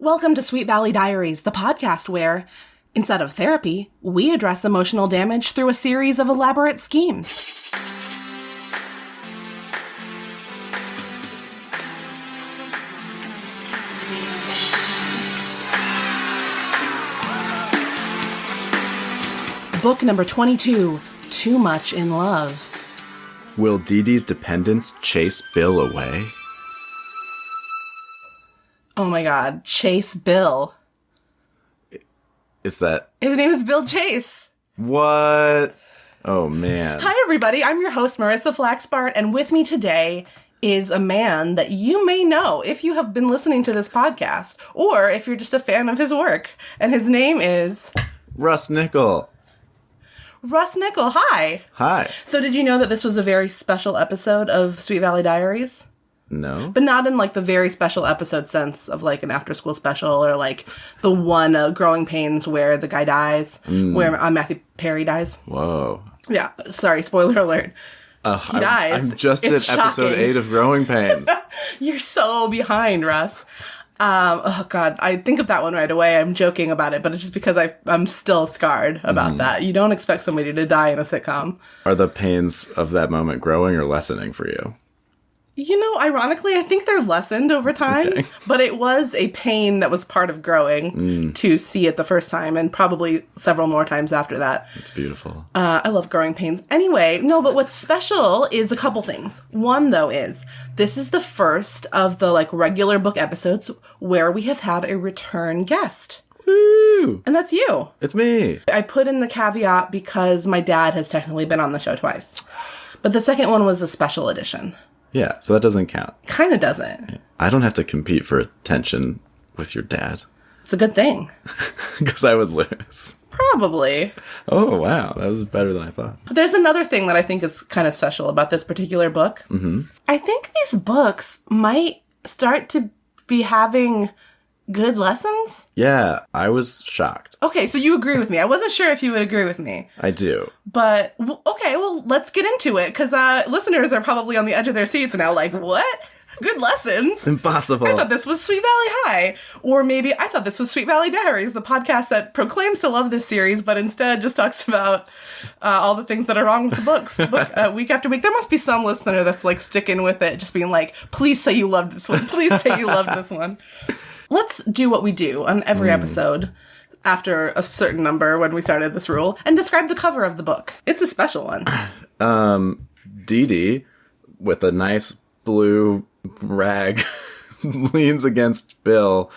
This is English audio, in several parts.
Welcome to Sweet Valley Diaries, the podcast where, instead of therapy, we address emotional damage through a series of elaborate schemes. Book number 22, Too Much in Love. Will Dee Dee's dependents chase Bill away? Oh my god, Chase Bill. Is that... His name is Bill Chase. What? Oh, man. Hi, everybody. I'm your host, Marissa Flaxbart, and with me today is a man that you may know if you have been listening to this podcast, or if you're just a fan of his work. And his name is... Russ Nickel. Russ Nickel, hi. Hi. So did you know that this was a very special episode of Sweet Valley Diaries? No. But not in, like, the very special episode sense of, like, an after-school special or, like, the one, Growing Pains where the guy dies, where Matthew Perry dies. Whoa. Yeah, sorry, spoiler alert. He dies. I'm just It's at episode shocking. 8 of Growing Pains. You're so behind, Russ. Oh, God, I think of that one right away. I'm joking about it, but it's just because I'm still scarred about that. You don't expect somebody to die in a sitcom. Are the pains of that moment growing or lessening for you? You know, ironically, I think they're lessened over time, Okay. but it was a pain that was part of growing to see it the first time and probably several more times after that. It's beautiful. I love growing pains. Anyway, no, but what's special is a couple things. One, though, is this is the first of the, like, regular book episodes where we have had a return guest. Woo! And that's you. It's me. I put in the caveat because my dad has technically been on the show twice. But the second one was a special edition. Yeah, so that doesn't count. Kind of doesn't. I don't have to compete for attention with your dad. It's a good thing. Because I would lose. Probably. Oh, wow. That was better than I thought. But there's another thing that I think is kind of special about this particular book. Mm-hmm. I think these books might start to be having good lessons. Yeah, I was shocked. Okay, so you agree with me. I wasn't sure if you would agree with me. I do. But, okay, well, let's get into it, because listeners are probably on the edge of their seats now like, what? Good lessons? Impossible. I thought this was Sweet Valley High. Or maybe I thought this was Sweet Valley Diaries, the podcast that proclaims to love this series, but instead just talks about all the things that are wrong with the books week after week. There must be some listener that's, like, sticking with it, just being like, please say you loved this one. Please say you loved this one. Let's do what we do on every episode after a certain number when we started this rule and describe the cover of the book. It's a special one. Dee Dee, with a nice blue rag, leans against Bill,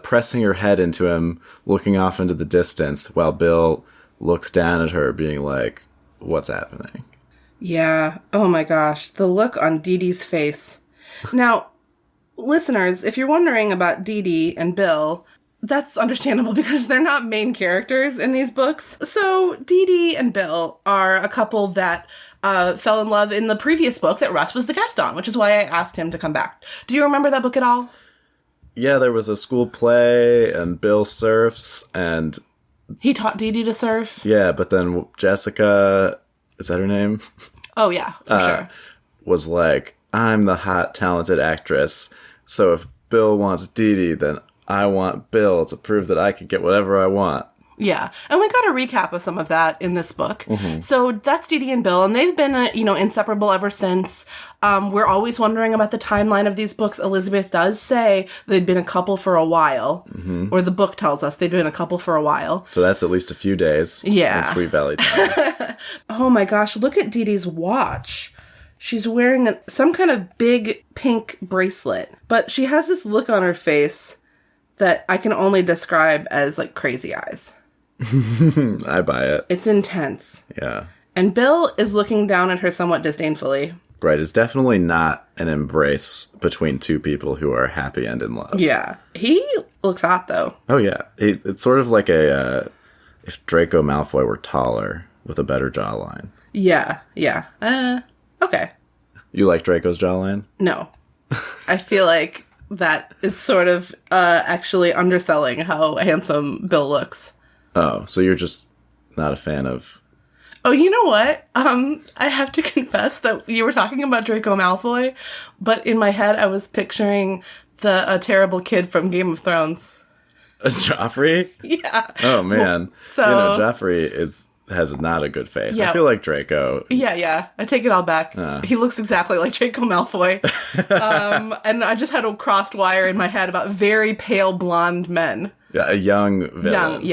pressing her head into him, looking off into the distance, while Bill looks down at her, being like, what's happening? Yeah. Oh my gosh. The look on Dee Dee's face. Now, listeners, if you're wondering about Dee Dee and Bill, that's understandable because they're not main characters in these books. So Dee Dee and Bill are a couple that fell in love in the previous book that Russ was the guest on, which is why I asked him to come back. Do you remember that book at all? Yeah, there was a school play, and Bill surfs, and... He taught Dee Dee to surf? Yeah, but then Jessica, is that her name? Oh, yeah, for sure. Was like, I'm the hot, talented actress, so if Bill wants Dee Dee, then I want Bill to prove that I can get whatever I want. Yeah, and we got a recap of some of that in this book. Mm-hmm. So that's Dee Dee and Bill, and they've been, inseparable ever since. We're always wondering about the timeline of these books. Elizabeth does say they'd been a couple for a while, or the book tells us they'd been a couple for a while. So that's at least a few days. Yeah. In Sweet Valley time. Oh my gosh, look at Dee Dee's watch. She's wearing some kind of big pink bracelet, but she has this look on her face that I can only describe as, like, crazy eyes. I buy it. It's intense. Yeah. And Bill is looking down at her somewhat disdainfully. Right, it's definitely not an embrace between two people who are happy and in love. Yeah. He looks hot, though. Oh, yeah. It's sort of like if Draco Malfoy were taller with a better jawline. Yeah. Okay. You like Draco's jawline? No. I feel like that is sort of actually underselling how handsome Bill looks. Oh, so you're just not a fan of... Oh, you know what? I have to confess that you were talking about Draco Malfoy, but in my head I was picturing The terrible kid from Game of Thrones. Joffrey? Yeah. Oh, man. So, Joffrey has not a good face. Yeah. I feel like Draco. Yeah. I take it all back. He looks exactly like Draco Malfoy. And I just had a crossed wire in my head about very pale blonde men. Yeah, a young villain.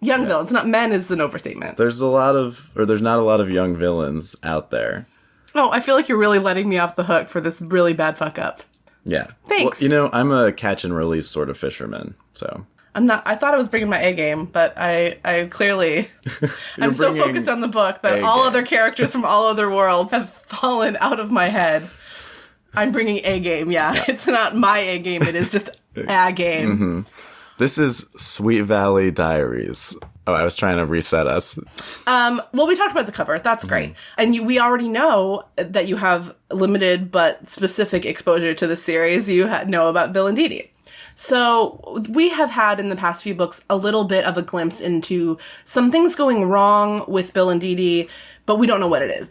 Young villains. Not men is an overstatement. There's not a lot of young villains out there. Oh, I feel like you're really letting me off the hook for this really bad fuck up. Yeah. Thanks. Well, I'm a catch and release sort of fisherman, so. I'm not. I thought I was bringing my A game, but I clearly I'm so focused on the book that all other characters from all other worlds have fallen out of my head. I'm bringing A game. Yeah. It's not my A game. It is just a game. Mm-hmm. This is Sweet Valley Diaries. Oh, I was trying to reset us. Well, we talked about the cover. That's great. And we already know that you have limited but specific exposure to the series. You know about Bill and Dee Dee. So we have had in the past few books a little bit of a glimpse into some things going wrong with Bill and Dee Dee, but we don't know what it is.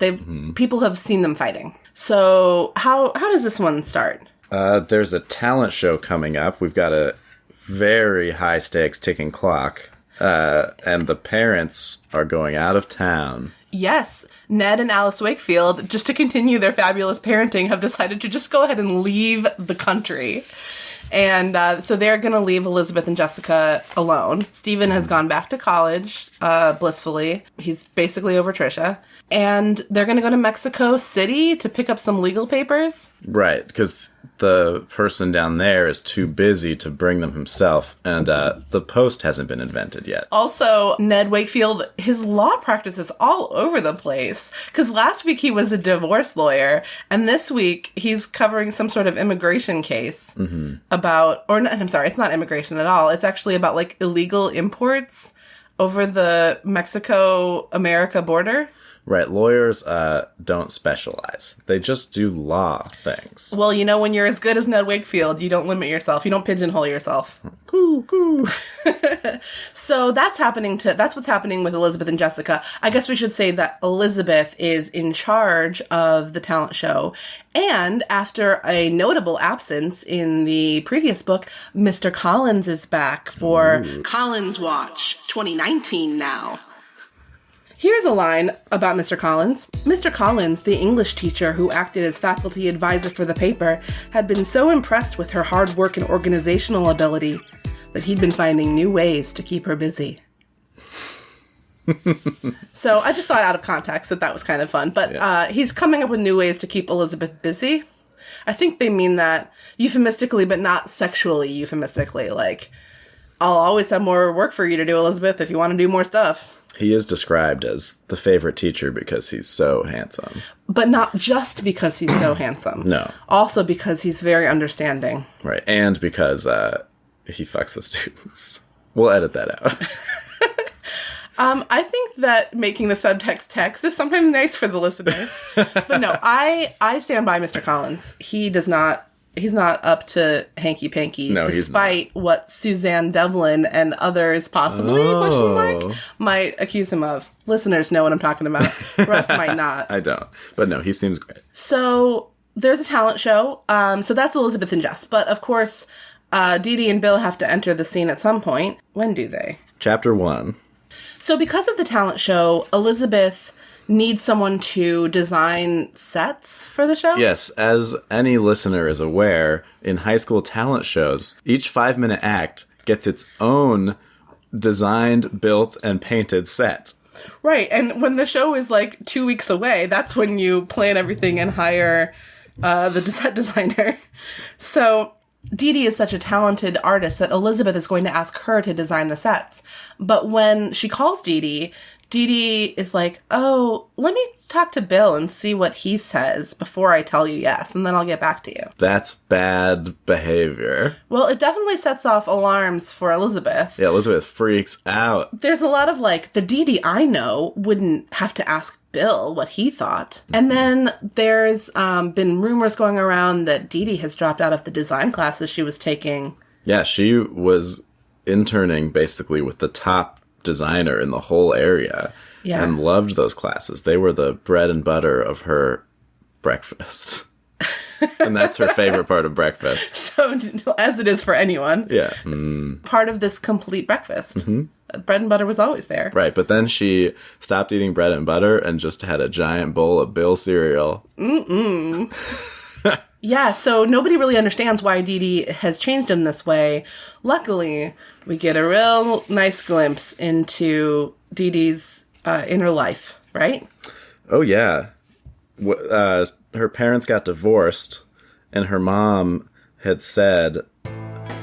People have seen them fighting. So how does this one start? There's a talent show coming up. We've got a very high stakes ticking clock. And the parents are going out of town. Yes. Ned and Alice Wakefield, just to continue their fabulous parenting, have decided to just go ahead and leave the country. And so they're going to leave Elizabeth and Jessica alone. Stephen has gone back to college, blissfully. He's basically over Trisha. And they're going to go to Mexico City to pick up some legal papers. Right, because the person down there is too busy to bring them himself, and the post hasn't been invented yet. Also, Ned Wakefield, his law practice is all over the place. Because last week he was a divorce lawyer, and this week he's covering some sort of immigration case about, or not, I'm sorry, it's not immigration at all. It's actually about like illegal imports over the Mexico-America border. Right, lawyers don't specialize. They just do law things. Well, when you're as good as Ned Wakefield, you don't limit yourself. You don't pigeonhole yourself. Coo. So that's what's happening with Elizabeth and Jessica. I guess we should say that Elizabeth is in charge of the talent show. And after a notable absence in the previous book, Mr. Collins is back for Collins Watch 2019 now. Here's a line about Mr. Collins. Mr. Collins, the English teacher who acted as faculty advisor for the paper, had been so impressed with her hard work and organizational ability that he'd been finding new ways to keep her busy. So I just thought out of context that was kind of fun. But he's coming up with new ways to keep Elizabeth busy. I think they mean that euphemistically, but not sexually euphemistically. Like, I'll always have more work for you to do, Elizabeth, if you want to do more stuff. He is described as the favorite teacher because he's so handsome. But not just because he's so handsome. No. Also because he's very understanding. Right. And because he fucks the students. We'll edit that out. I think that making the subtext text is sometimes nice for the listeners. But no, I stand by Mr. Collins. He's not up to hanky-panky, despite what Suzanne Devlin and others possibly, might accuse him of. Listeners know what I'm talking about. Russ might not. I don't. But no, he seems great. So there's a talent show. So that's Elizabeth and Jess. But of course, Dee Dee and Bill have to enter the scene at some point. When do they? Chapter 1. So because of the talent show, Elizabeth needs someone to design sets for the show? Yes, as any listener is aware, in high school talent shows, each 5-minute act gets its own designed, built, and painted set. Right, and when the show is like 2 weeks away, that's when you plan everything and hire the set designer. So Dee Dee is such a talented artist that Elizabeth is going to ask her to design the sets. But when she calls Dee Dee is like, oh, let me talk to Bill and see what he says before I tell you yes, and then I'll get back to you. That's bad behavior. Well, it definitely sets off alarms for Elizabeth. Yeah, Elizabeth freaks out. There's a lot of the Dee Dee I know wouldn't have to ask Bill what he thought. And then there's been rumors going around that Dee Dee has dropped out of the design classes she was taking. Yeah, she was interning basically with the top designer in the whole area and loved those classes. They were the bread and butter of her breakfast. And that's her favorite part of breakfast. So, as it is for anyone. Yeah. Part of this complete breakfast. Mm-hmm. Bread and butter was always there. Right, but then she stopped eating bread and butter and just had a giant bowl of Bill cereal. Yeah, so nobody really understands why Dee Dee has changed in this way. Luckily, we get a real nice glimpse into Dee Dee's inner life, right? Oh, yeah. Her parents got divorced, and her mom had said,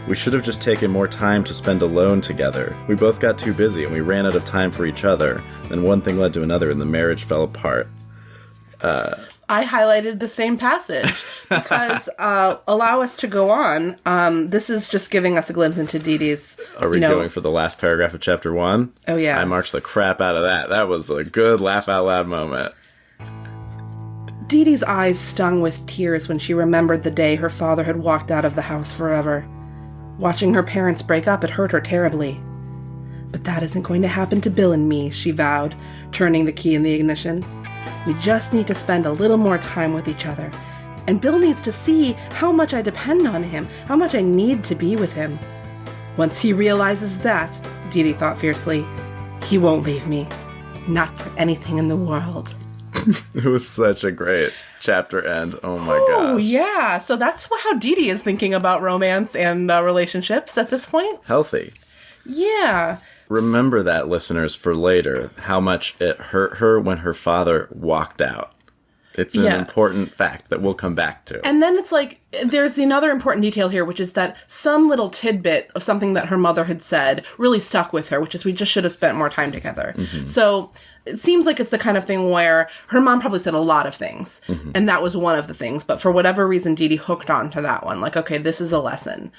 "We should have just taken more time to spend alone together. We both got too busy, and we ran out of time for each other. Then one thing led to another, and the marriage fell apart." I highlighted the same passage because allow us to go on. This is just giving us a glimpse into Dee Dee's. Are we going for the last paragraph of chapter 1? Oh, yeah. I marched the crap out of that. That was a good laugh out loud moment. Dee Dee's eyes stung with tears when she remembered the day her father had walked out of the house forever. Watching her parents break up, it hurt her terribly. "But that isn't going to happen to Bill and me," she vowed, turning the key in the ignition. "We just need to spend a little more time with each other. And Bill needs to see how much I depend on him, how much I need to be with him. Once he realizes that," Dee Dee thought fiercely, "he won't leave me. Not for anything in the world." It was such a great chapter end. Oh my gosh. Oh, yeah. So that's how Dee Dee is thinking about romance and relationships at this point. Healthy. Yeah. Remember that, listeners, for later, how much it hurt her when her father walked out. It's an important fact that we'll come back to. And then it's like, there's another important detail here, which is that some little tidbit of something that her mother had said really stuck with her, which is we just should have spent more time together. Mm-hmm. So it seems like it's the kind of thing where her mom probably said a lot of things, and that was one of the things. But for whatever reason, Dee Dee hooked on to that one. Like, okay, this is a lesson.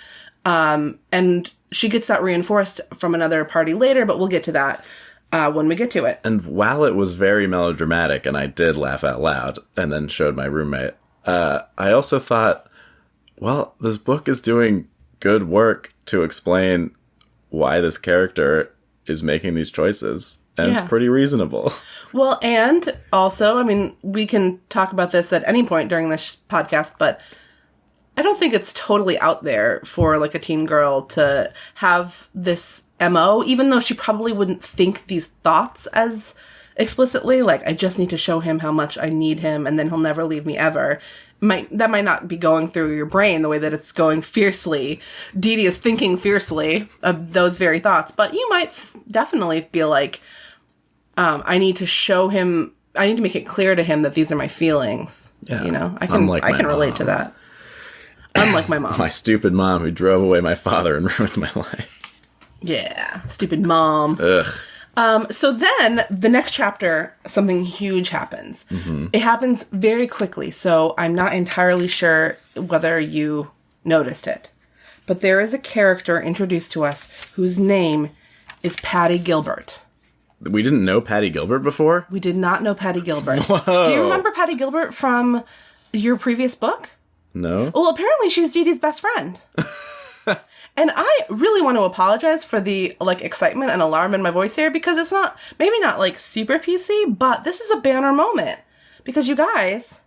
And she gets that reinforced from another party later, but we'll get to that when we get to it. And while it was very melodramatic, and I did laugh out loud, and then showed my roommate, I also thought, well, this book is doing good work to explain why this character is making these choices. And it's pretty reasonable. Well, and also, I mean, we can talk about this at any point during this podcast, but I don't think it's totally out there for like a teen girl to have this MO, even though she probably wouldn't think these thoughts as explicitly, like, I just need to show him how much I need him and then he'll never leave me ever. That might not be going through your brain the way that it's going fiercely. Dee Dee is thinking fiercely of those very thoughts, but you might definitely feel like, I need to show him, I need to make it clear to him that these are my feelings. Yeah. You know, I can relate to that. Unlike my mom. My stupid mom who drove away my father and ruined my life. Yeah. Stupid mom. Ugh. So then the next chapter, something huge happens. Mm-hmm. It happens very quickly. So I'm not entirely sure whether you noticed it, but there is a character introduced to us whose name is Patty Gilbert. We didn't know Patty Gilbert before? We did not know Patty Gilbert. Whoa. Do you remember Patty Gilbert from your previous book? No. Well, apparently she's Dee Dee's best friend. And I really want to apologize for the excitement and alarm in my voice here, because it's maybe not super PC, but this is a banner moment. Because you guys,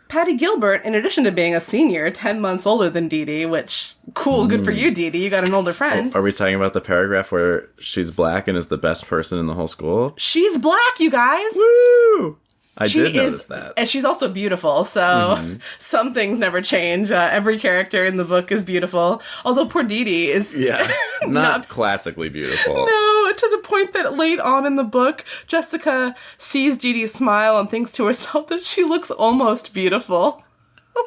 Patty Gilbert, in addition to being a senior, 10 months older than Dee Dee, which, cool, good for you, Dee Dee, you got an older friend. Are we talking about the paragraph where she's black and is the best person in the whole school? She's black, you guys! Woo! I did notice that. And she's also beautiful, so some things never change. Every character in the book is beautiful. Although poor Dee Dee is... Yeah, not classically beautiful. No, to the point that late on in the book, Jessica sees Dee Dee smile and thinks to herself that she looks almost beautiful.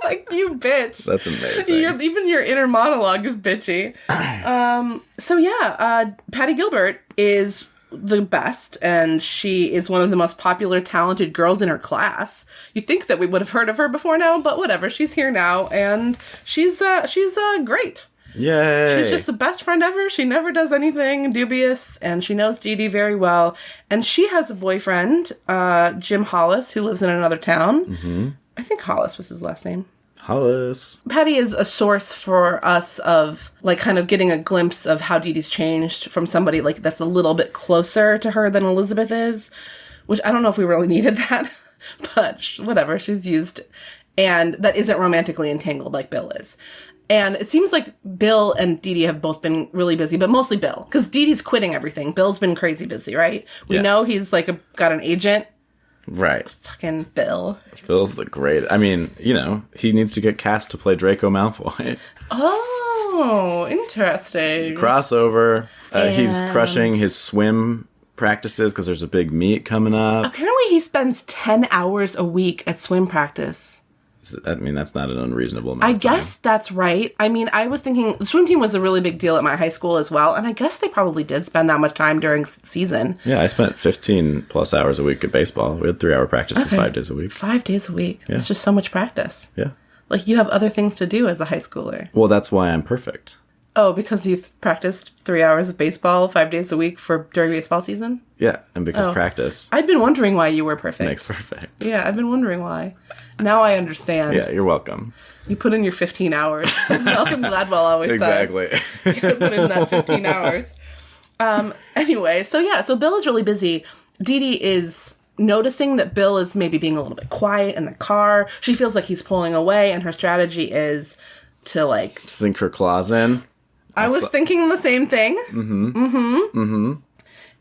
Like, you bitch. That's amazing. Even your inner monologue is bitchy. Patty Gilbert is the best, and she is one of the most popular, talented girls in her class. You'd think that we would have heard of her before now, but whatever. She's here now, and she's great. Yay! She's just the best friend ever. She never does anything dubious, and she knows Dee Dee very well. And she has a boyfriend, Jim Hollis, who lives in another town. Mm-hmm. I think Hollis was his last name. Hollis. Patty is a source for us of, kind of getting a glimpse of how Dee Dee's changed from somebody, that's a little bit closer to her than Elizabeth is, which I don't know if we really needed that, but whatever, she's used. and that isn't romantically entangled like Bill is. And it seems like Bill and Dee Dee have both been really busy, but mostly Bill. Because Dee Dee's quitting everything. Bill's been crazy busy, right? We know he's like got an agent. Right. Fucking Bill. Bill's the great. I mean, you know, he needs to get cast to play Draco Malfoy. Oh, interesting. Crossover. He's crushing his swim practices because there's a big meet coming up. Apparently he spends 10 hours a week at swim practice. I mean, that's not an unreasonable amount of time. I guess that's right. I mean, I was thinking the swim team was a really big deal at my high school as well, and I guess they probably did spend that much time during season. Yeah, I spent 15 plus hours a week at baseball. We had 3-hour practices 5 days a week. 5 days a week. Yeah. It's just so much practice. Yeah. Like, you have other things to do as a high schooler. Well, that's why I'm perfect. Oh, because you practiced 3 hours of baseball 5 days a week during baseball season? Yeah, and because practice... I'd been wondering why you were perfect. Makes perfect. Yeah, I've been wondering why. Now I understand. Yeah, you're welcome. You put in your 15 hours. As Malcolm Gladwell always says. Exactly. You put in that 15 hours. Anyway, so Bill is really busy. Dee Dee is noticing that Bill is maybe being a little bit quiet in the car. She feels like he's pulling away, and her strategy is to, like... sink her claws in. I was thinking the same thing.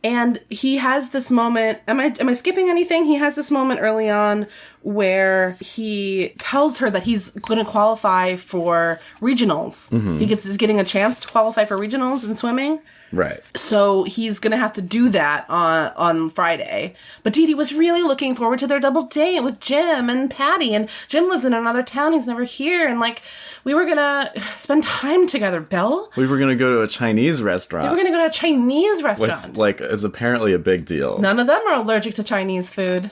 And he has this moment. Am I skipping anything? He has this moment early on where he tells her that he's going to qualify for regionals. He's getting a chance to qualify for regionals in swimming. Right. So he's going to have to do that on Friday. But Dee Dee was really looking forward to their double date with Jim and Patty. And Jim lives in another town. He's never here. And, like, we were going to spend time together, Bill. We were going to go to a Chinese restaurant. We were going to go to a Chinese restaurant. Which, like, is apparently a big deal. None of them are allergic to Chinese food.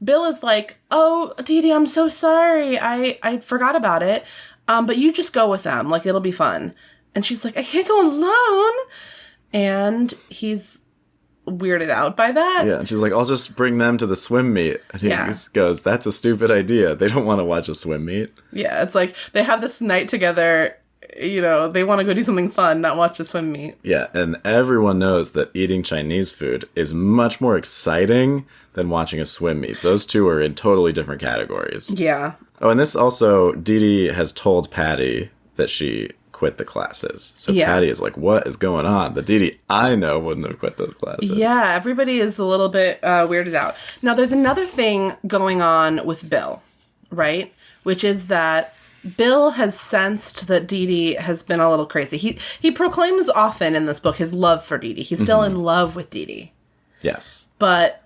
Bill is like, oh, Dee Dee, I'm so sorry. I forgot about it. But you just go with them. Like, it'll be fun. And she's like, I can't go alone. And he's weirded out by that. Yeah, and she's like, I'll just bring them to the swim meet. And he goes, that's a stupid idea. They don't want to watch a swim meet. Yeah, it's like they have this night together. You know, they want to go do something fun, not watch a swim meet. Yeah, and everyone knows that eating Chinese food is much more exciting than watching a swim meet. Those two are in totally different categories. Yeah. Oh, and this also, Dee Dee has told Patty that she quit the classes. So Patty is like, what is going on? The Dee Dee I know wouldn't have quit those classes. Yeah, everybody is a little bit weirded out. Now, there's another thing going on with Bill, right? Which is that Bill has sensed that Dee Dee has been a little crazy. He proclaims often in this book his love for Dee Dee. He's still in love with Dee Dee. Yes. But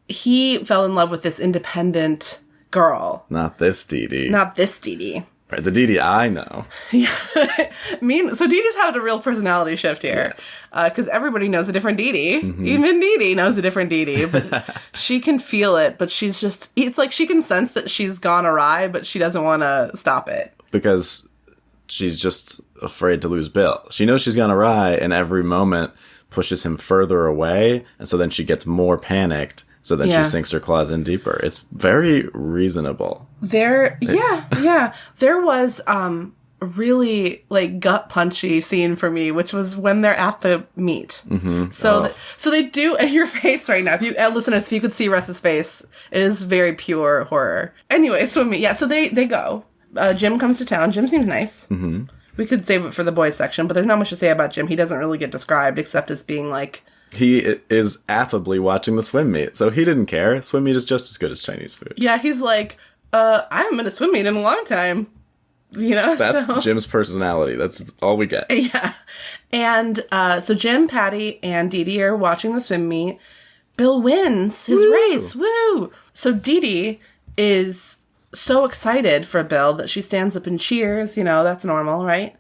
he fell in love with this independent girl. Not this Dee Dee. Not this Dee Dee. Right, the Dee Dee I know. Yeah. So Dee Dee's had a real personality shift here. Yes. Because everybody knows a different Dee Dee. Even Dee Dee knows a different Dee Dee. But she can feel it, but she's just... It's like she can sense that she's gone awry, but she doesn't want to stop it. Because she's just afraid to lose Bill. She knows she's gone awry, and every moment pushes him further away, and so then she gets more panicked. So then she sinks her claws in deeper. It's very reasonable. There was a really, like, gut punchy scene for me, which was when they're at the meet. So they do, and your face right now, if you listeners, if you could see Russ's face, it is very pure horror. Anyway, so they go. Jim comes to town. Jim seems nice. We could save it for the boys section, but there's not much to say about Jim. He doesn't really get described except as being like... He is affably watching the swim meet, so he didn't care. Swim meet is just as good as Chinese food. Yeah, he's like, I haven't been to swim meet in a long time. You know? That's Jim's personality. That's all we get. Yeah. And so Jim, Patty, and Dee Dee are watching the swim meet. Bill wins his race. Woo! So Dee Dee is so excited for Bill that she stands up and cheers. You know, that's normal, right?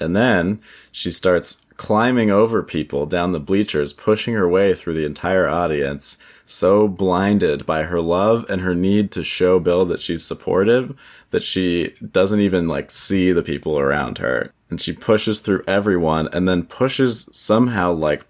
And then she starts climbing over people down the bleachers, pushing her way through the entire audience, so blinded by her love and her need to show Bill that she's supportive that she doesn't even, like, see the people around her. And she pushes through everyone and then pushes somehow, like,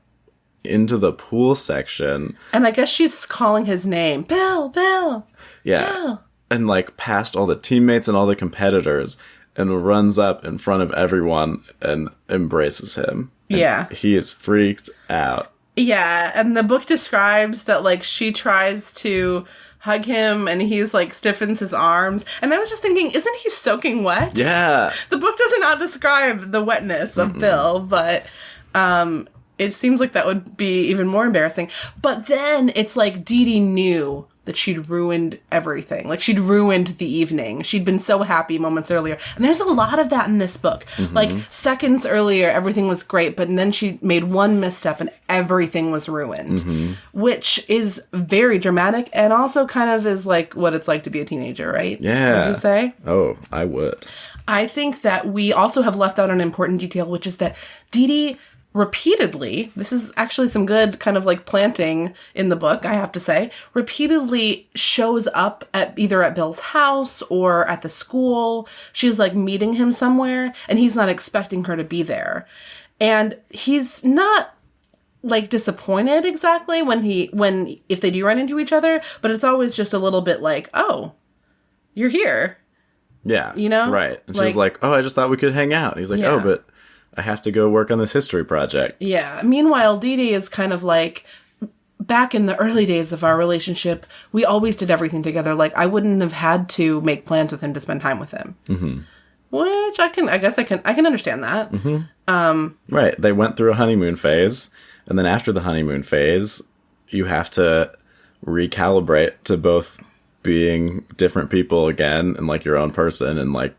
into the pool section. And I guess she's calling his name. Bill, Bill. Yeah. Bill. And, like, past all the teammates and all the competitors, and runs up in front of everyone and embraces him. And he is freaked out. Yeah, and the book describes that, like, she tries to hug him, and he's like stiffens his arms. And I was just thinking, isn't he soaking wet? Yeah. The book does not describe the wetness of Bill, but it seems like that would be even more embarrassing. But then it's like Dee Dee knew that she'd ruined everything. Like, she'd ruined the evening. She'd been so happy moments earlier. And there's a lot of that in this book. Like, seconds earlier, everything was great, but then she made one misstep and everything was ruined. Which is very dramatic and also kind of is like what it's like to be a teenager, right? Yeah. Would you say? Oh, I would. I think that we also have left out an important detail, which is that Dee Dee repeatedly, this is actually some good kind of like planting in the book, I have to say, repeatedly shows up at either at Bill's house or at the school. She's like meeting him somewhere and he's not expecting her to be there. And he's not like disappointed exactly if they do run into each other, but it's always just a little bit like, oh, you're here. Yeah. You know? Right. And she's like, oh, I just thought we could hang out. And he's like, oh, but I have to go work on this history project. Yeah. Meanwhile, Dee Dee is kind of like, back in the early days of our relationship, we always did everything together. Like, I wouldn't have had to make plans with him to spend time with him. Which I can understand that. Right. They went through a honeymoon phase. And then after the honeymoon phase, you have to recalibrate to both being different people again and like your own person and like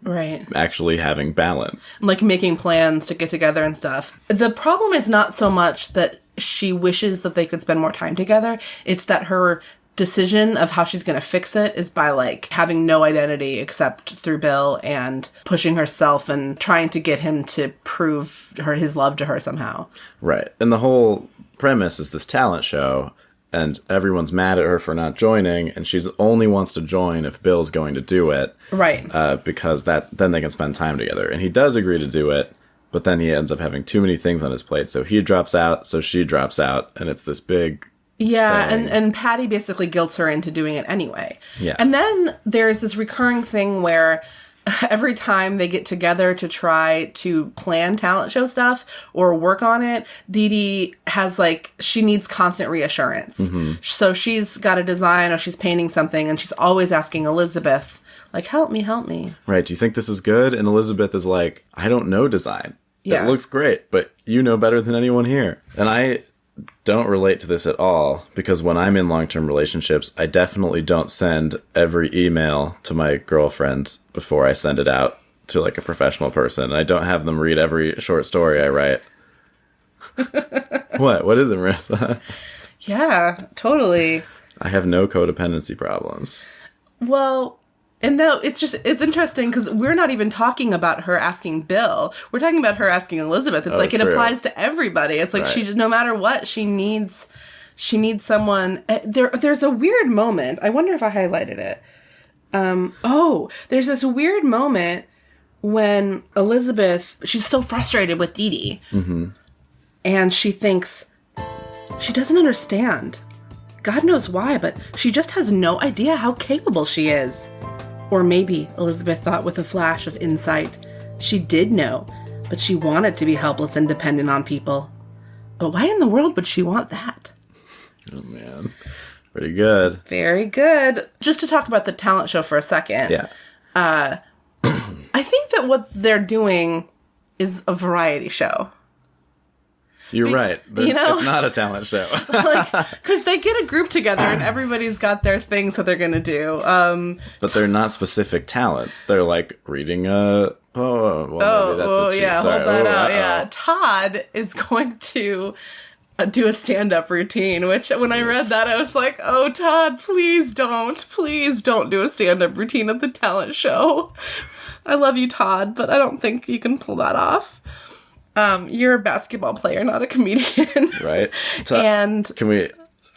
actually having balance. Like making plans to get together and stuff. The problem is not so much that she wishes that they could spend more time together. It's that her decision of how she's going to fix it is by like having no identity except through Bill and pushing herself and trying to get him to prove his love to her somehow. Right. And the whole premise is this talent show. And everyone's mad at her for not joining, and she only wants to join if Bill's going to do it. Right. Because then they can spend time together. And he does agree to do it, but then he ends up having too many things on his plate. So he drops out, so she drops out, and it's this big thing. and Patty basically guilts her into doing it anyway. Yeah. And then there's this recurring thing where every time they get together to try to plan talent show stuff or work on it, Dee Dee has she needs constant reassurance. So she's got a design or she's painting something and she's always asking Elizabeth, like, help me. Right. Do you think this is good? And Elizabeth is like, I don't know design. Yeah. It looks great, but you know better than anyone here. And I don't relate to this at all because when I'm in long-term relationships, I definitely don't send every email to my girlfriend before I send it out to like a professional person. I don't have them read every short story I write. What is it, Marissa? Yeah, totally. I have no codependency problems. Well, and no, it's interesting because we're not even talking about her asking Bill. We're talking about her asking Elizabeth. It's it applies to everybody. It's like she just, no matter what, she needs someone. There's a weird moment. I wonder if I highlighted it. There's this weird moment when Elizabeth, she's so frustrated with Dee Dee. And she thinks, she doesn't understand. God knows why, but she just has no idea how capable she is. Or maybe, Elizabeth thought with a flash of insight, she did know, but she wanted to be helpless and dependent on people. But why in the world would she want that? Oh, man. Pretty good. Very good. Just to talk about the talent show for a second. Yeah. I think that what they're doing is a variety show. You're right. But it's not a talent show. Because they get a group together and everybody's got their things that they're going to do. But they're not specific talents. They're like reading a poem. Well, maybe that's a cheat. Yeah, hold that out. Yeah. Todd is going to do a stand-up routine, which when I read that, I was like, oh, Todd, please don't do a stand-up routine at the talent show. I love you, Todd, but I don't think you can pull that off. You're a basketball player, not a comedian. Right.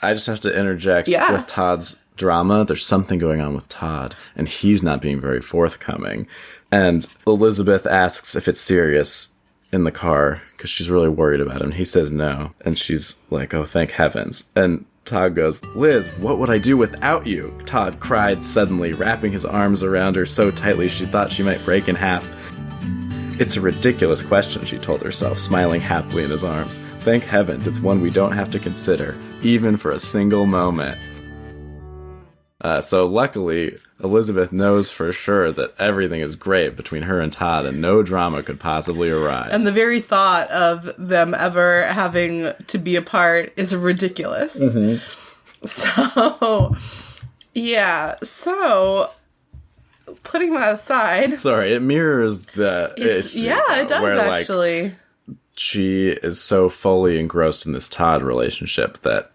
I just have to interject with Todd's drama. There's something going on with Todd, and he's not being very forthcoming. And Elizabeth asks if it's serious in the car, because she's really worried about him. He says no, and she's like, oh, thank heavens. And Todd goes, Liz, what would I do without you? Todd cried suddenly, wrapping his arms around her so tightly she thought she might break in half. It's a ridiculous question, she told herself, smiling happily in his arms. Thank heavens it's one we don't have to consider, even for a single moment. So luckily, Elizabeth knows for sure that everything is great between her and Todd, and no drama could possibly arise. And the very thought of them ever having to be apart is ridiculous. So, yeah. So, putting that aside... Sorry, it mirrors the issue. Yeah, it does, where, actually. She is so fully engrossed in this Todd relationship that,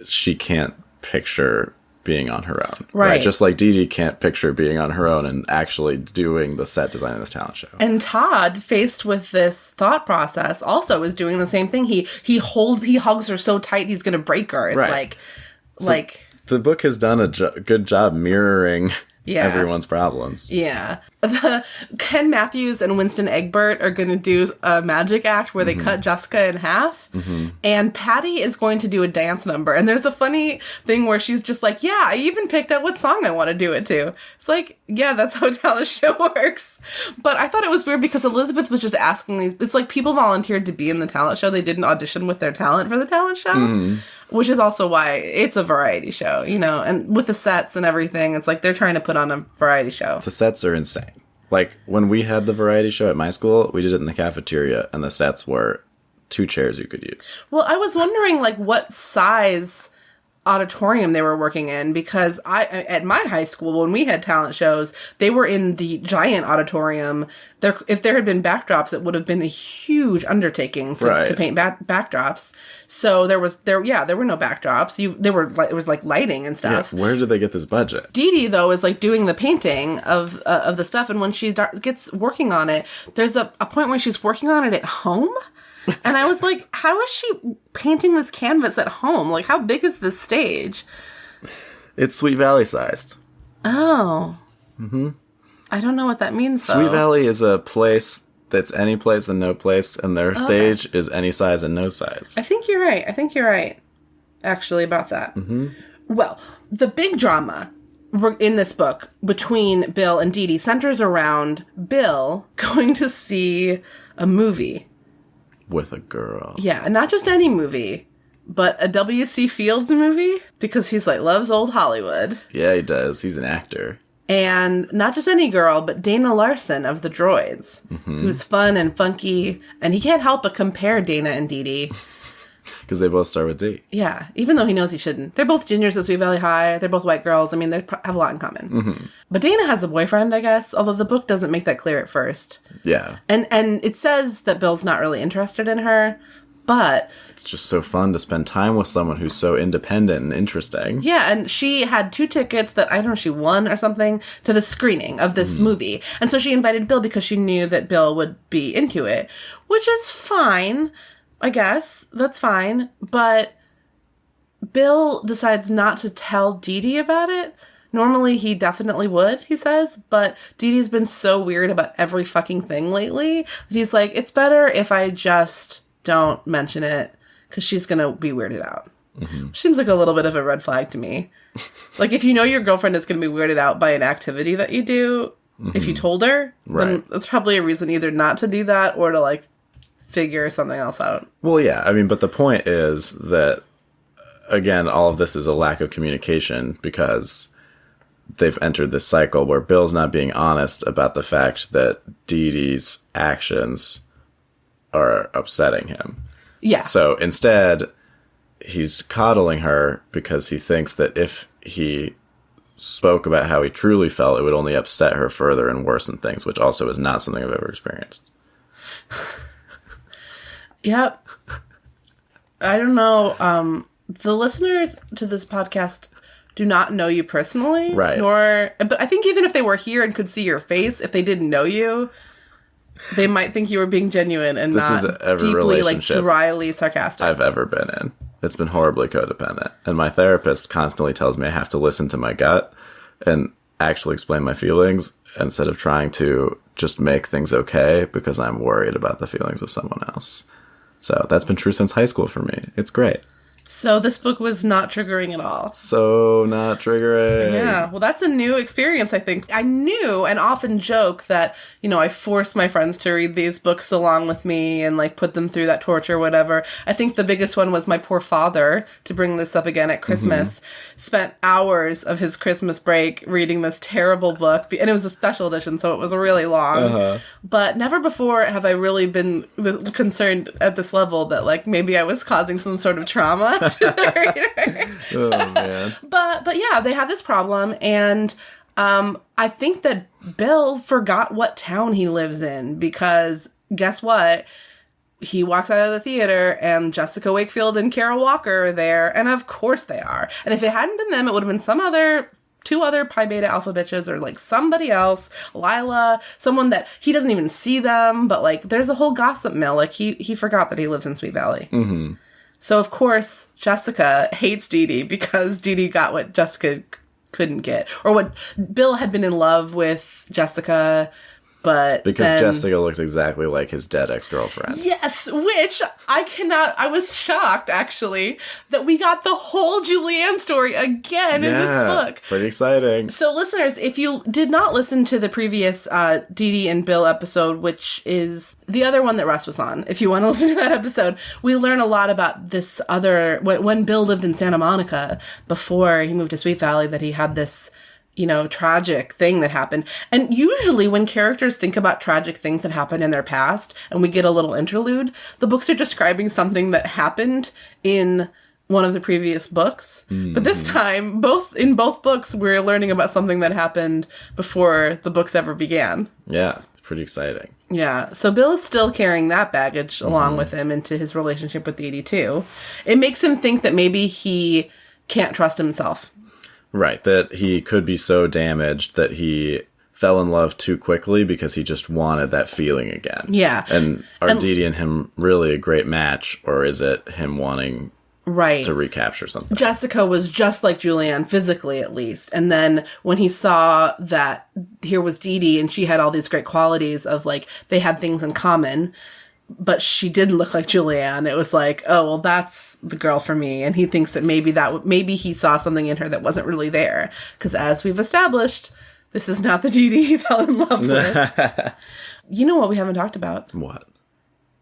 she can't picture being on her own. Right. Just like Dee Dee can't picture being on her own and actually doing the set design of this talent show. And Todd, faced with this thought process, also is doing the same thing. He hugs her so tight he's going to break her. It's the book has done a good job mirroring everyone's problems. Yeah. Ken Matthews and Winston Egbert are going to do a magic act where they cut Jessica in half. And Patty is going to do a dance number. And there's a funny thing where she's just like, yeah, I even picked out what song I want to do it to. It's like, yeah, that's how a talent show works. But I thought it was weird because Elizabeth was just asking these. It's like people volunteered to be in the talent show. They didn't audition with their talent for the talent show. Which is also why it's a variety show, and with the sets and everything, it's like they're trying to put on a variety show. The sets are insane. Like, when we had the variety show at my school, we did it in the cafeteria, and the sets were 2 chairs you could use. Well, I was wondering, what size auditorium they were working in, because at my high school, when we had talent shows, they were in the giant auditorium. If there had been backdrops, it would have been a huge undertaking to paint backdrops. So there were no backdrops. It was like lighting and stuff. Yeah, where did they get this budget? Dee Dee, though, is doing the painting of the stuff, and when she gets working on it, there's a point where she's working on it at home. And I was like, how is she painting this canvas at home? How big is this stage? It's Sweet Valley sized. Oh. I don't know what that means, though. Sweet Valley is a place that's any place and no place, and their stage is any size and no size. I think you're right, actually, about that. Well, the big drama in this book between Bill and Dee Dee centers around Bill going to see a movie. With a girl. Yeah, not just any movie, but a W.C. Fields movie, because he's loves old Hollywood. Yeah, he does. He's an actor. And not just any girl, but Dana Larson of the Droids, who's fun and funky, and he can't help but compare Dana and Dee Dee. Because they both start with D. Yeah, even though he knows he shouldn't. They're both juniors at Sweet Valley High. They're both white girls. I mean, they have a lot in common. But Dana has a boyfriend, I guess, although the book doesn't make that clear at first. Yeah. And it says that Bill's not really interested in her, but... It's just so fun to spend time with someone who's so independent and interesting. Yeah, and she had 2 tickets that, I don't know, she won or something, to the screening of this movie. And so she invited Bill because she knew that Bill would be into it, which is fine. I guess. That's fine. But Bill decides not to tell Dee Dee about it. Normally, he definitely would, he says. But Dee Dee's been so weird about every fucking thing lately that he's like, it's better if I just don't mention it because she's going to be weirded out. Seems like a little bit of a red flag to me. If you know your girlfriend is going to be weirded out by an activity that you do, if you told her, then that's probably a reason either not to do that or to, figure something else out. Well, yeah. I mean, but the point is that, again, all of this is a lack of communication because they've entered this cycle where Bill's not being honest about the fact that Dee Dee's actions are upsetting him. Yeah. So instead, he's coddling her because he thinks that if he spoke about how he truly felt, it would only upset her further and worsen things, which also is not something I've ever experienced. Yep. I don't know. The listeners to this podcast do not know you personally. Right. But I think even if they were here and could see your face, if they didn't know you, they might think you were being genuine and this not is every deeply, relationship dryly sarcastic. I've ever been in. It's been horribly codependent. And my therapist constantly tells me I have to listen to my gut and actually explain my feelings instead of trying to just make things okay because I'm worried about the feelings of someone else. So that's been true since high school for me. It's great. So this book was not triggering at all. So not triggering. Yeah, well, that's a new experience, I think. I knew and often joke that, I force my friends to read these books along with me and, put them through that torture or whatever. I think the biggest one was my poor father, to bring this up again at Christmas, spent hours of his Christmas break reading this terrible book. And it was a special edition, so it was really long. But never before have I really been concerned at this level that, maybe I was causing some sort of trauma to the reader. Oh, man. But yeah, they have this problem, and I think that Bill forgot what town he lives in, because guess what? He walks out of the theater, and Jessica Wakefield and Kara Walker are there, and of course they are. And if it hadn't been them, it would have been two other Pi Beta Alpha bitches, or somebody else, Lila, someone that he doesn't even see them, but there's a whole gossip mill. He forgot that he lives in Sweet Valley. Mm-hmm. So, of course, Jessica hates Dee Dee because Dee Dee got what Jessica couldn't get. Or what Bill had been in love with Jessica, but because Jessica looks exactly like his dead ex-girlfriend. Yes, which I was shocked, actually, that we got the whole Julianne story again in this book. Pretty exciting. So, listeners, if you did not listen to the previous Dee Dee and Bill episode, which is the other one that Russ was on, if you want to listen to that episode, we learn a lot about this other, when Bill lived in Santa Monica before he moved to Sweet Valley, that he had this tragic thing that happened. And usually when characters think about tragic things that happened in their past and we get a little interlude, the books are describing something that happened in one of the previous books. Mm-hmm. But this time, in both books, we're learning about something that happened before the books ever began. Yeah, it's pretty exciting. Yeah, so Bill is still carrying that baggage along with him into his relationship with Dee Dee too. It makes him think that maybe he can't trust himself. Right, that he could be so damaged that he fell in love too quickly because he just wanted that feeling again. Yeah. And are Dee Dee and him really a great match, or is it him wanting to recapture something? Jessica was just like Julianne, physically at least. And then when he saw that here was Dee Dee and she had all these great qualities of they had things in common, but she did look like Julianne, it was oh, well, that's the girl for me. And he thinks that maybe he saw something in her that wasn't really there. Because as we've established, this is not the Dee Dee he fell in love with. You know what we haven't talked about? What?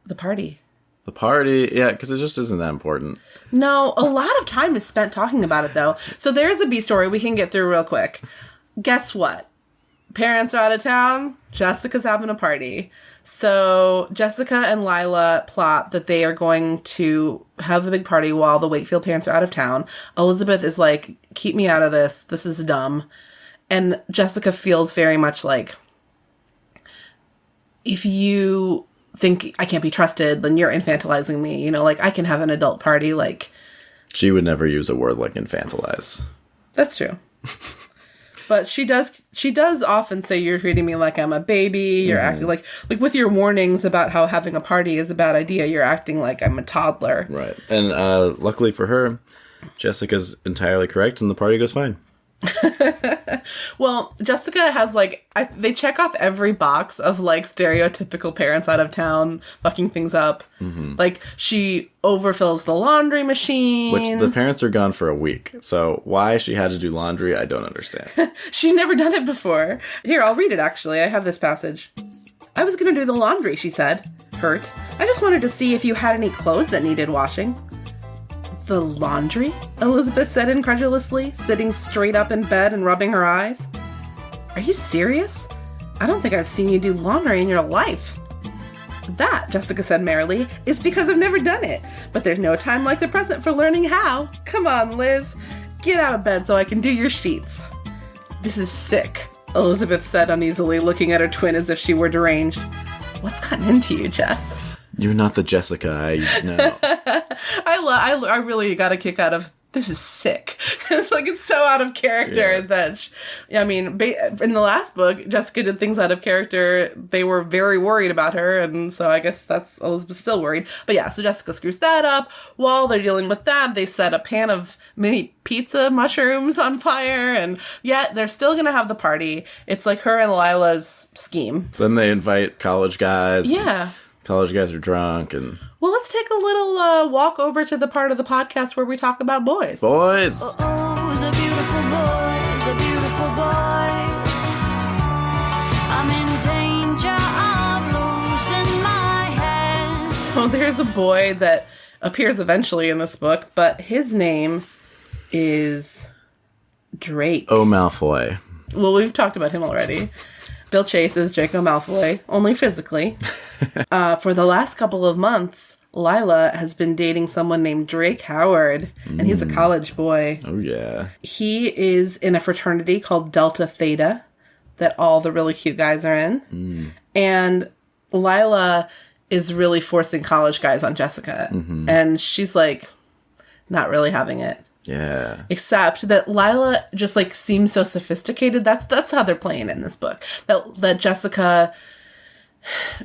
The party. The party? Yeah, because it just isn't that important. No, a lot of time is spent talking about it, though. So there's a B story we can get through real quick. Guess what? Parents are out of town. Jessica's having a party. So Jessica and Lila plot that they are going to have a big party while the Wakefield parents are out of town. Elizabeth is keep me out of this. This is dumb. And Jessica feels very much if you think I can't be trusted, then you're infantilizing me. I can have an adult party. She would never use a word like infantilize. That's true. But she does often say, you're treating me like I'm a baby. You're acting like with your warnings about how having a party is a bad idea, you're acting like I'm a toddler. Right. And luckily for her, Jessica's entirely correct and the party goes fine. Well, Jessica has they check off every box of stereotypical parents out of town fucking things up. Mm-hmm. She overfills the laundry machine, which the parents are gone for a week, so why she had to do laundry I don't understand. She's never done it before. Here, I'll read it. Actually, I have this passage. I was gonna do the laundry, she said, hurt. I just wanted to see if you had any clothes that needed washing. The laundry? Elizabeth said incredulously, sitting straight up in bed and rubbing her eyes. Are you serious? I don't think I've seen you do laundry in your life. That, Jessica said merrily, is because I've never done it. But there's no time like the present for learning how. Come on, Liz. Get out of bed so I can do your sheets. This is sick, Elizabeth said uneasily, looking at her twin as if she were deranged. What's gotten into you, Jess? You're not the Jessica I know. I really got a kick out of this is sick. It's so out of character that, in the last book, Jessica did things out of character. They were very worried about her, and so I guess that's Elizabeth still worried. But yeah, so Jessica screws that up. While they're dealing with that, they set a pan of mini pizza mushrooms on fire, and yet they're still gonna have the party. It's her and Lila's scheme. Then they invite college guys. Yeah. college guys are drunk and... Well, let's take a little walk over to the part of the podcast where we talk about boys. Boys! Oh, the beautiful boys, the beautiful boys. I'm in danger of losing my head. So there's a boy that appears eventually in this book, but his name is Drake. Oh, Malfoy. Well, we've talked about him already. Bill Chase is Draco Malfoy, only physically. For the last couple of months, Lila has been dating someone named Drake Howard, and he's a college boy. Oh, yeah. He is in a fraternity called Delta Theta that all the really cute guys are in. And Lila is really forcing college guys on Jessica. And she's, like, not really having it. Yeah. Except that Lila just, like, seems so sophisticated. That's how they're playing it in this book. That Jessica,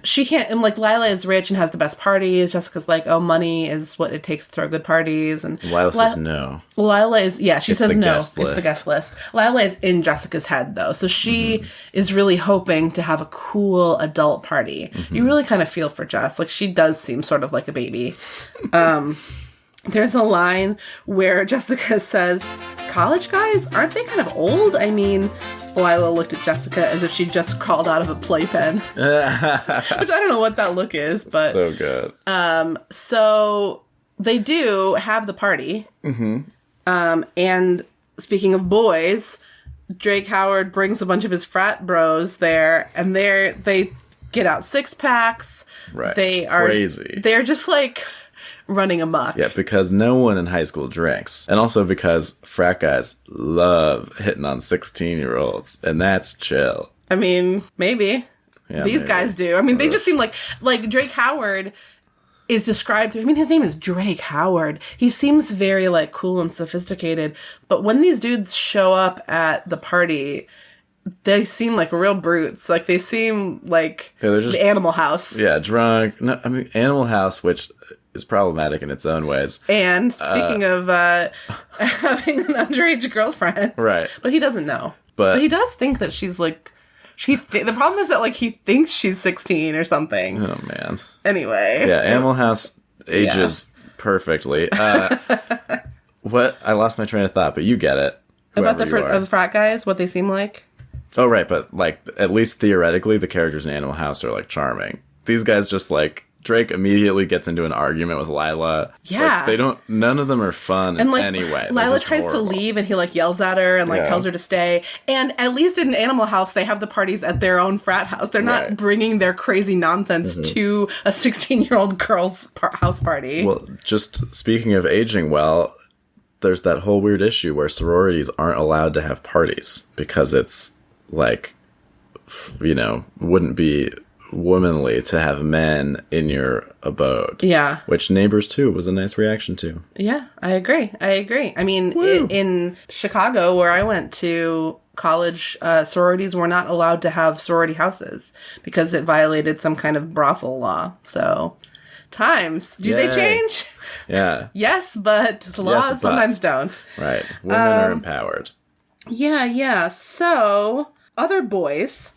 she can't, and, like, Lila is rich and has the best parties. Jessica's like, oh, money is what it takes to throw good parties. And Lila says no. Lila is, yeah, she says no. It's the guest list. Lila is in Jessica's head, though. So she is really hoping to have a cool adult party. You really kind of feel for Jess. Like, she does seem sort of like a baby. There's a line where Jessica says, college guys, aren't they kind of old? I mean, Lila looked at Jessica as if she just crawled out of a playpen. Which I don't know what that look is, but... So good. So they do have the party. And speaking of boys, Drake Howard brings a bunch of his frat bros there, and they get out 6-packs. Right. They are... Crazy. They're just like... running amok. Yeah, because no one in high school drinks. And also because frat guys love hitting on 16-year-olds. And that's chill. I mean, maybe. Yeah, These maybe. guys do. I mean, they just seem like Drake Howard is described, I mean, his name is Drake Howard. He seems very, like, cool and sophisticated. But when these dudes show up at the party, they seem like real brutes. Like, they seem like they're just, the Animal House. Yeah, drunk. No, I mean, Animal House, which... is problematic in its own ways. And speaking of having an underage girlfriend. Right. But he doesn't know. But he does think that she's like... the problem is that, like, he thinks she's 16 or something. Oh, man. Anyway. Yeah, Animal House ages perfectly. What? I lost my train of thought, but you get it. About the frat guys, what they seem like? Oh, right, but, like, at least theoretically, the characters in Animal House are, like, charming. These guys just, like... Drake immediately gets into an argument with Lila. Yeah. Like, none of them are fun in any way. Lila tries to leave and he, like, yells at her and, like, tells her to stay. And at least in Animal House, they have the parties at their own frat house. They're not bringing their crazy nonsense to a 16-year-old girl's house party. Well, just speaking of aging well, there's that whole weird issue where sororities aren't allowed to have parties because it's, like, you know, wouldn't be... womanly to have men in your abode. Yeah. Which Neighbors 2 was a nice reaction to. Yeah, I agree. I mean, in Chicago, where I went to college, sororities were not allowed to have sorority houses because it violated some kind of brothel law. So, times. Do they change? Yeah. Yes, but laws sometimes don't. Right. Women are empowered. Yeah. So, other boys...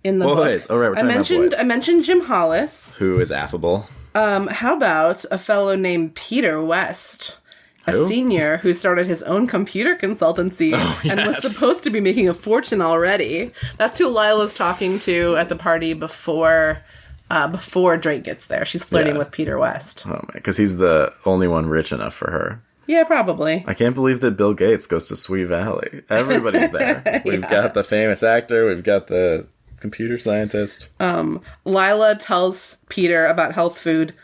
in the book. Oh, right, we're talking about boys. I mentioned Jim Hollis. Who is affable. How about a fellow named Peter West? A senior who started his own computer consultancy and was supposed to be making a fortune already. That's who Lila's talking to at the party before Drake gets there. She's flirting with Peter West. Oh, man, because he's the only one rich enough for her. Yeah, probably. I can't believe that Bill Gates goes to Sweet Valley. Everybody's there. We've got the famous actor. We've got the... computer scientist. Lila tells Peter about health food.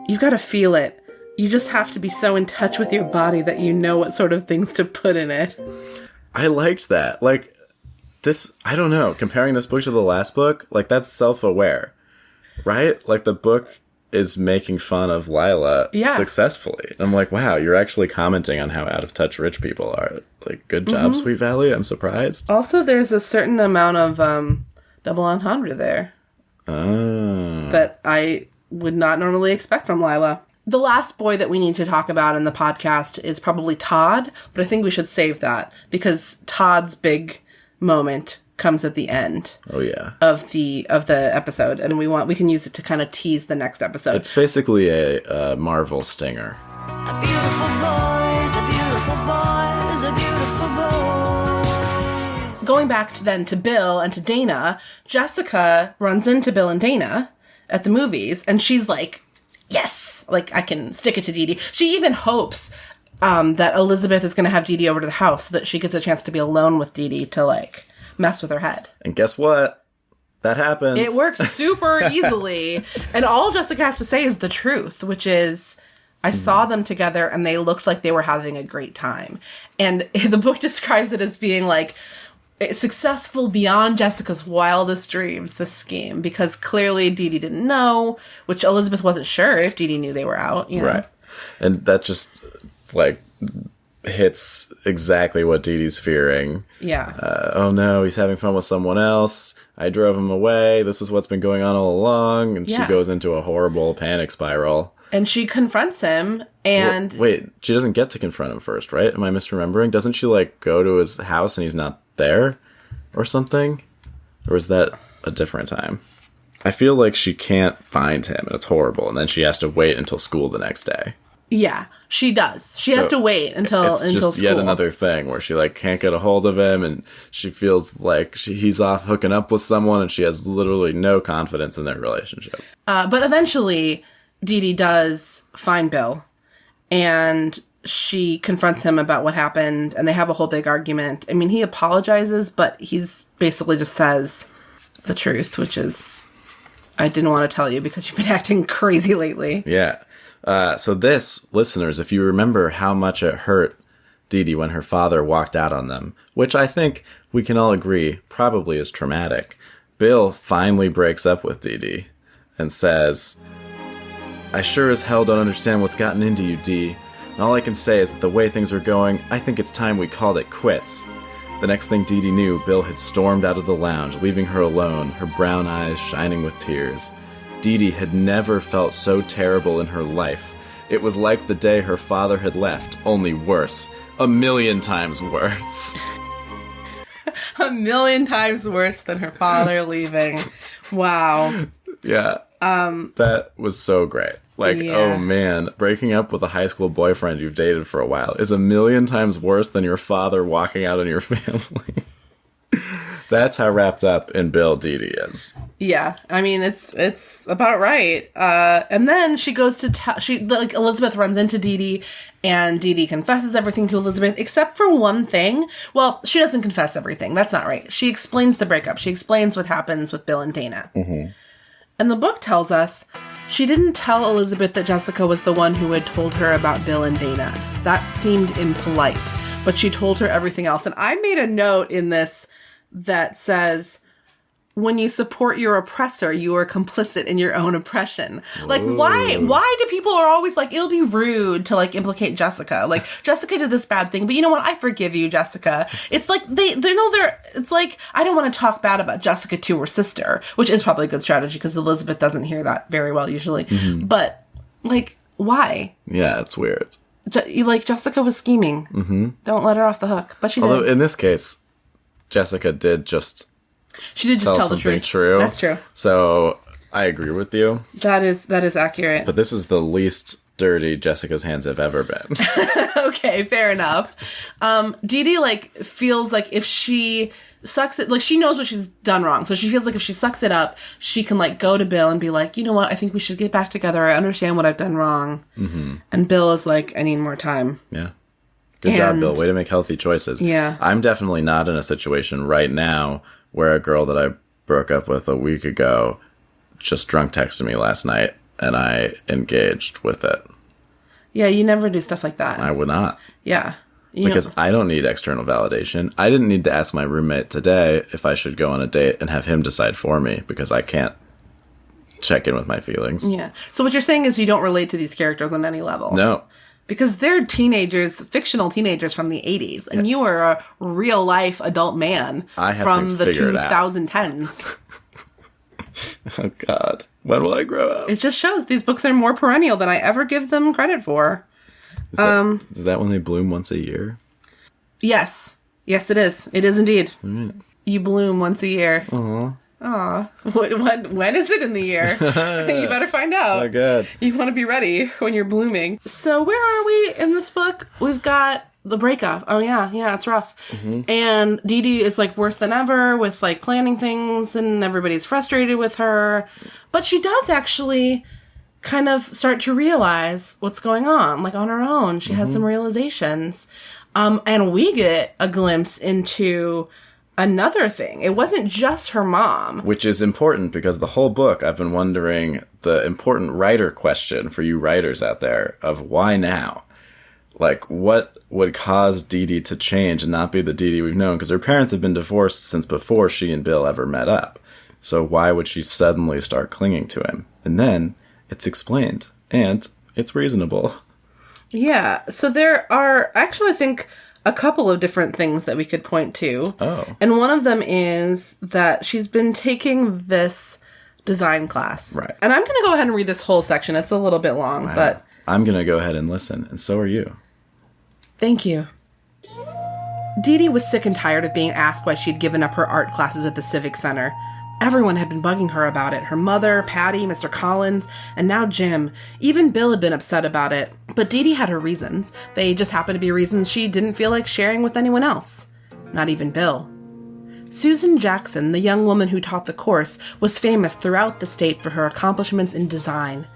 You've got to feel it. You just have to be so in touch with your body that you know what sort of things to put in it. I liked that. Like, this, I don't know, comparing this book to the last book, like, that's self-aware, right? Like, the book is making fun of Lila successfully. I'm like, wow, you're actually commenting on how out of touch rich people are. Like, good job, Sweet Valley. I'm surprised. Also, there's a certain amount of double entendre there that I would not normally expect from Lila. The last boy that we need to talk about in the podcast is probably Todd, but I think we should save that because Todd's big moment comes at the end. Oh yeah. Of the episode, and we can use it to kind of tease the next episode. It's basically a Marvel stinger. A beautiful boys, a beautiful boys, a beautiful boys. Going back to Bill and to Dana, Jessica runs into Bill and Dana at the movies, and she's like, yes, like I can stick it to Dee Dee. She even hopes that Elizabeth is going to have Dee Dee over to the house so that she gets a chance to be alone with Dee Dee to like mess with her head. And guess what? That happens. It works super easily. And all Jessica has to say is the truth, which is, I saw them together and they looked like they were having a great time. And the book describes it as being like successful beyond Jessica's wildest dreams, this scheme, because clearly Dee Dee didn't know, which Elizabeth wasn't sure if Dee Dee knew they were out, you know? Right. And that just like hits exactly what Dee Dee's fearing. Yeah. Oh no, he's having fun with someone else. I drove him away. This is what's been going on all along. And she goes into a horrible panic spiral. And she confronts him and... Wait, she doesn't get to confront him first, right? Am I misremembering? Doesn't she like go to his house and he's not there or something? Or is that a different time? I feel like she can't find him and it's horrible. And then she has to wait until school the next day. Yeah, she does. She has to wait until just school. Yet another thing where she like can't get a hold of him, and she feels like he's off hooking up with someone, and she has literally no confidence in their relationship. But eventually, Dee Dee does find Bill, and she confronts him about what happened, and they have a whole big argument. I mean, he apologizes, but he's basically just says the truth, which is, I didn't want to tell you because you've been acting crazy lately. Yeah. So this, listeners, if you remember how much it hurt Dee Dee when her father walked out on them, which I think we can all agree probably is traumatic, Bill finally breaks up with Dee Dee and says, I sure as hell don't understand what's gotten into you, Dee. And all I can say is that the way things are going, I think it's time we called it quits. The next thing Dee Dee knew, Bill had stormed out of the lounge, leaving her alone, her brown eyes shining with tears. Dee Dee had never felt so terrible in her life. It was like the day her father had left, only worse. 1,000,000 times worse. 1,000,000 times worse than her father leaving. Wow. Yeah. That was so great. Like, oh man, breaking up with a high school boyfriend you've dated for a while is 1,000,000 times worse than your father walking out on your family. That's how wrapped up in Bill Dee Dee is. Yeah, I mean it's about right. And then she goes to Elizabeth runs into Dee Dee, and Dee Dee confesses everything to Elizabeth except for one thing. Well, she doesn't confess everything. That's not right. She explains the breakup. She explains what happens with Bill and Dana. Mm-hmm. And the book tells us she didn't tell Elizabeth that Jessica was the one who had told her about Bill and Dana. That seemed impolite, but she told her everything else. And I made a note in this that says, when you support your oppressor, you are complicit in your own oppression. Like, why do people are always like, it'll be rude to like implicate Jessica. Like, Jessica did this bad thing, but you know what? I forgive you, Jessica. It's like, it's like, I don't want to talk bad about Jessica to her sister, which is probably a good strategy because Elizabeth doesn't hear that very well usually. Mm-hmm. But like, why? Yeah, it's weird. Jessica was scheming. Mm-hmm. Don't let her off the hook. But she did. Although in this case, Jessica did just tell the truth. True. That's true. So I agree with you. That is accurate. But this is the least dirty Jessica's hands have ever been. Okay, fair enough. Dee Dee feels like if she sucks it, she knows what she's done wrong. So she feels like if she sucks it up, she can go to Bill and be like, you know what? I think we should get back together. I understand what I've done wrong. Mm-hmm. And Bill is like, I need more time. Yeah. Good job, Bill. Way to make healthy choices. Yeah. I'm definitely not in a situation right now where a girl that I broke up with a week ago just drunk texted me last night and I engaged with it. Yeah, you never do stuff like that. I would not. Yeah. Because I don't need external validation. I didn't need to ask my roommate today if I should go on a date and have him decide for me because I can't check in with my feelings. Yeah. So what you're saying is you don't relate to these characters on any level. No. Because they're teenagers, fictional teenagers from the 80s, and you are a real-life adult man from the 2010s. Oh, God. When will I grow up? It just shows these books are more perennial than I ever give them credit for. Is that when they bloom once a year? Yes. Yes, it is. It is indeed. Right. you bloom once a year. Aw. Aw. When is it in the year? You better find out. Oh, good. You want to be ready when you're blooming. So where are we in this book? We've got the breakup. Oh, yeah, it's rough. And Dee Dee is, like, worse than ever with, like, planning things, and everybody's frustrated with her. But she does actually kind of start to realize what's going on, like, on her own. She has some realizations. And we get a glimpse into another thing. It wasn't just her mom. Which is important because the whole book, I've been wondering the important writer question for you writers out there of why now? Like, what would cause Dee Dee to change and not be the Dee Dee we've known? Because her parents have been divorced since before she and Bill ever met up. So why would she suddenly start clinging to him? And then it's explained. And it's reasonable. Yeah. So there are actually, I think, a couple of different things that we could point to. Oh. And one of them is that she's been taking this design class. Right. And I'm going to go ahead and read this whole section. It's a little bit long, but... I'm going to go ahead and listen, and so are you. Thank you. Dee Dee was sick and tired of being asked why she'd given up her art classes at the Civic Center. Everyone had been bugging her about it. Her mother, Patty, Mr. Collins, and now Jim. Even Bill had been upset about it. But Dee Dee had her reasons. They just happened to be reasons she didn't feel like sharing with anyone else. Not even Bill. Susan Jackson, the young woman who taught the course, was famous throughout the state for her accomplishments in design.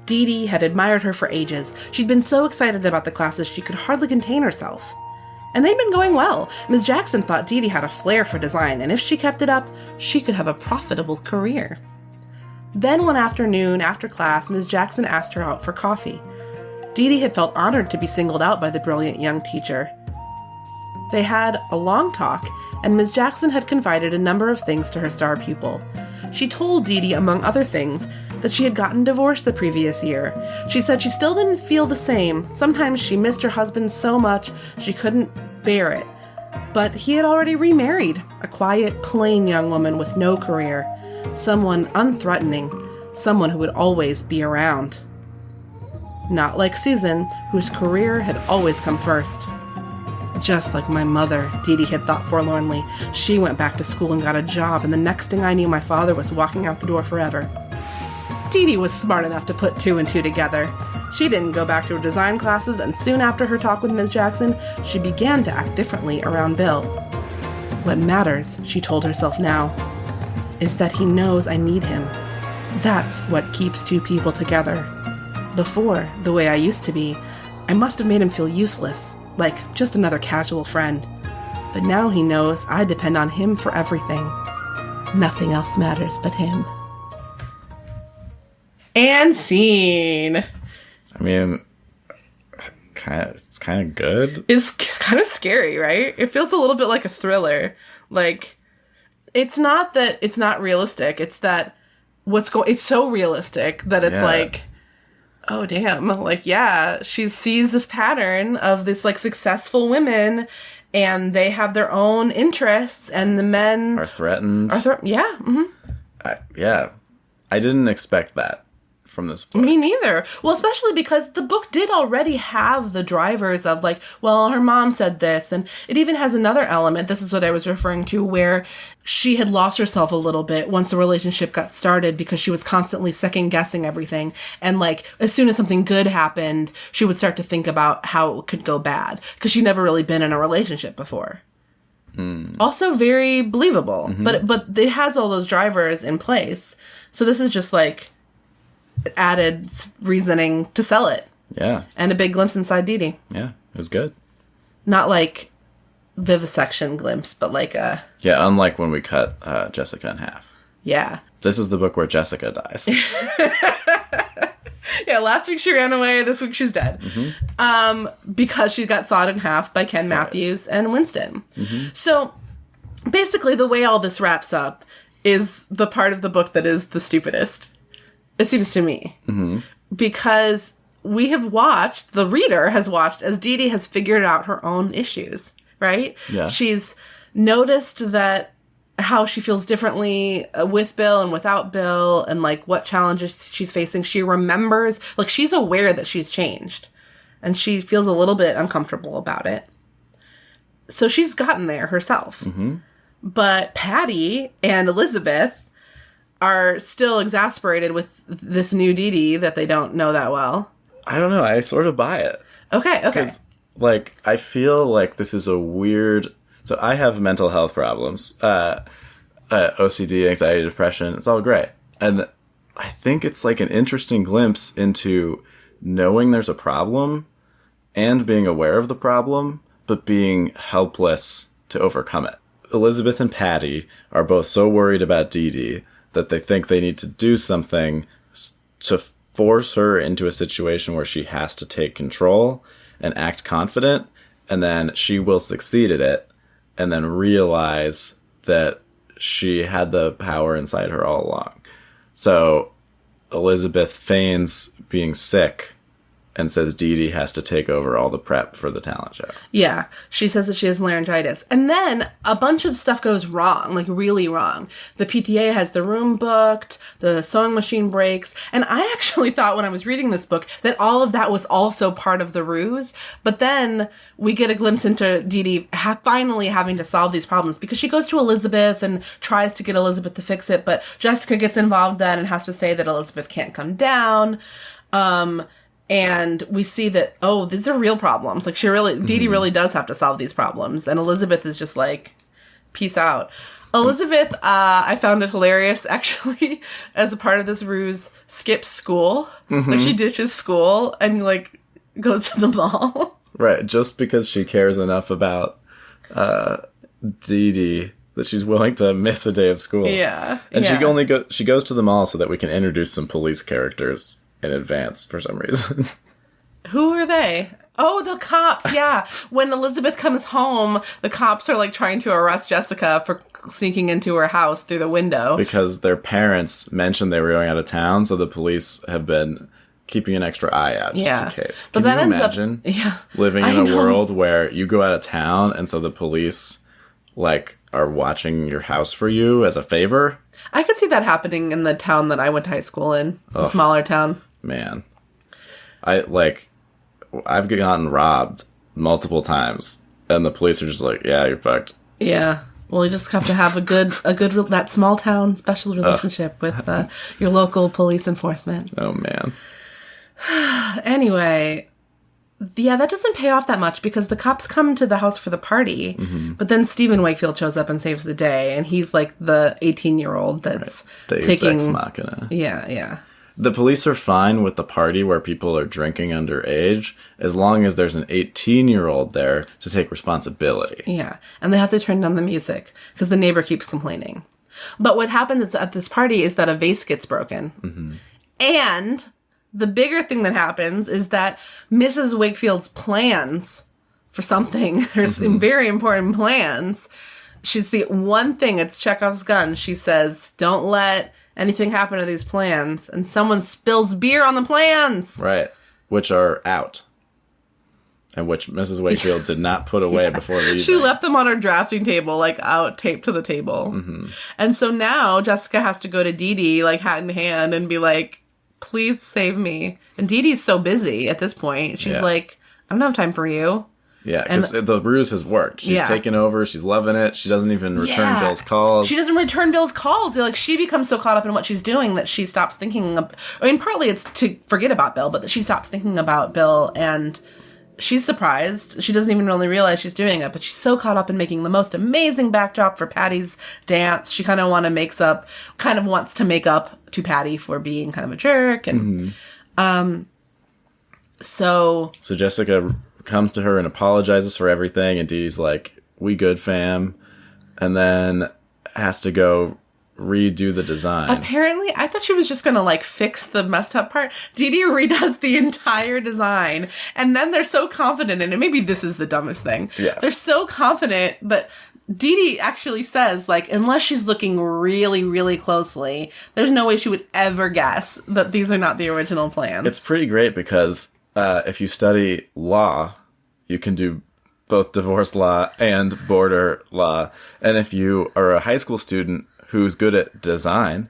Dee Dee had admired her for ages. She'd been so excited about the classes she could hardly contain herself. And they'd been going well. Ms. Jackson thought Dee Dee had a flair for design, and if she kept it up, she could have a profitable career. Then one afternoon, after class, Ms. Jackson asked her out for coffee. Dee Dee had felt honored to be singled out by the brilliant young teacher. They had a long talk, and Ms. Jackson had confided a number of things to her star pupil. She told Dee Dee, among other things, that she had gotten divorced the previous year. She said she still didn't feel the same. Sometimes she missed her husband so much she couldn't bear it. But he had already remarried, a quiet, plain young woman with no career. Someone unthreatening, someone who would always be around. Not like Susan, whose career had always come first. Just like my mother, Dee Dee had thought forlornly. She went back to school and got a job, and the next thing I knew, my father was walking out the door forever. Dee Dee was smart enough to put two and two together. She didn't go back to her design classes, and soon after her talk with Ms. Jackson, she began to act differently around Bill. What matters, she told herself now, is that he knows I need him. That's what keeps two people together. Before, the way I used to be, I must have made him feel useless, like just another casual friend. But now he knows I depend on him for everything. Nothing else matters but him. And scene. I mean, it's kind of good. It's kind of scary, right? It feels a little bit like a thriller. Like, it's not that it's not realistic. It's that it's so realistic that it's like, oh, damn. Like, yeah, she sees this pattern of this, like, successful women, and they have their own interests, and the men are threatened. Yeah. Mm-hmm. I didn't expect that from this book. Me neither. Well, especially because the book did already have the drivers of, like, well, her mom said this, and it even has another element, this is what I was referring to, where she had lost herself a little bit once the relationship got started because she was constantly second-guessing everything, and, like, as soon as something good happened, she would start to think about how it could go bad, because she'd never really been in a relationship before. Also very believable, but it has all those drivers in place, so this is just, like, added reasoning to sell it. Yeah. And a big glimpse inside Dee Dee. Yeah, it was good. Not like vivisection glimpse, but like a... Yeah, unlike when we cut Jessica in half. Yeah. This is the book where Jessica dies. Yeah, last week she ran away, this week she's dead. Because she got sawed in half by Ken Matthews and Winston. So, basically the way all this wraps up is the part of the book that is the stupidest. It seems to me. Because we have watched, the reader has watched, as Dee Dee has figured out her own issues, right? Yeah. She's noticed that how she feels differently with Bill and without Bill, and, like, what challenges she's facing. She remembers, like, she's aware that she's changed. And she feels a little bit uncomfortable about it. So she's gotten there herself. But Patty and Elizabeth are still exasperated with this new Dee Dee that they don't know that well. I don't know. I sort of buy it. Okay. 'Cause, like, I feel like this is a weird... So I have mental health problems. OCD, anxiety, depression. It's all great. And I think it's like an interesting glimpse into knowing there's a problem and being aware of the problem, but being helpless to overcome it. Elizabeth and Patty are both so worried about Dee Dee that they think they need to do something to force her into a situation where she has to take control and act confident, and then she will succeed at it, and then realize that she had the power inside her all along. So Elizabeth feigns being sick and says Dee Dee has to take over all the prep for the talent show. Yeah. She says that she has laryngitis. And then a bunch of stuff goes wrong, like really wrong. The PTA has the room booked, the sewing machine breaks. And I actually thought when I was reading this book that all of that was also part of the ruse. But then we get a glimpse into Dee Dee finally having to solve these problems because she goes to Elizabeth and tries to get Elizabeth to fix it. But Jessica gets involved then and has to say that Elizabeth can't come down. And we see that, oh, these are real problems. Like, Dee Dee really does have to solve these problems. And Elizabeth is just like, peace out. Elizabeth, I found it hilarious, actually, as a part of this ruse, skips school. Like, she ditches school and, like, goes to the mall. Right, just because she cares enough about Dee Dee that she's willing to miss a day of school. Yeah. And she goes to the mall so that we can introduce some police characters in advance for some reason. Who are they? Oh, the cops, yeah. When Elizabeth comes home, the cops are, like, trying to arrest Jessica for sneaking into her house through the window. Because their parents mentioned they were going out of town, so the police have been keeping an extra eye out just in case. But Can that you ends imagine living in a world where you go out of town and so the police, like, are watching your house for you as a favor? I could see that happening in the town that I went to high school in, a smaller town. Man. I've gotten robbed multiple times, and the police are just like, yeah, you're fucked. Yeah. Well, you just have to have that small town special relationship with your local police enforcement. Oh, man. Anyway, yeah, that doesn't pay off that much because the cops come to the house for the party, but then Stephen Wakefield shows up and saves the day, and he's like the 18-year-old that's Deus Ex Machina. Yeah. The police are fine with the party where people are drinking underage as long as there's an 18-year-old there to take responsibility. Yeah, and they have to turn down the music because the neighbor keeps complaining. But what happens at this party is that a vase gets broken. And the bigger thing that happens is that Mrs. Wakefield's plans for something, there's some very important plans. She's the one thing, it's Chekhov's gun. She says, don't let anything happen to these plans, and someone spills beer on the plans. Right. Which are out. And which Mrs. Wakefield did not put away before leaving. She left them on her drafting table, like out, taped to the table. And so now Jessica has to go to Dee Dee, like hat in hand, and be like, please save me. And Dee Dee's so busy at this point. She's like, I don't have time for you. Yeah, because the ruse has worked. She's taken over. She's loving it. She doesn't even return Bill's calls. She doesn't return Bill's calls. Like, she becomes so caught up in what she's doing that she stops thinking of... I mean, partly it's to forget about Bill, but that she stops thinking about Bill, and she's surprised. She doesn't even really realize she's doing it, but she's so caught up in making the most amazing backdrop for Patty's dance. She kind of wants to make up to Patty for being kind of a jerk. And so Jessica comes to her and apologizes for everything, and Dee Dee's like, we good, fam, and then has to go redo the design. Apparently, I thought she was just gonna, like, fix the messed up part. Dee Dee redoes the entire design, and then they're so confident in it. Maybe this is the dumbest thing. Yes. They're so confident, but Dee Dee actually says, like, unless she's looking really, really closely, there's no way she would ever guess that these are not the original plans. It's pretty great because if you study law, you can do both divorce law and border law. And if you are a high school student who's good at design,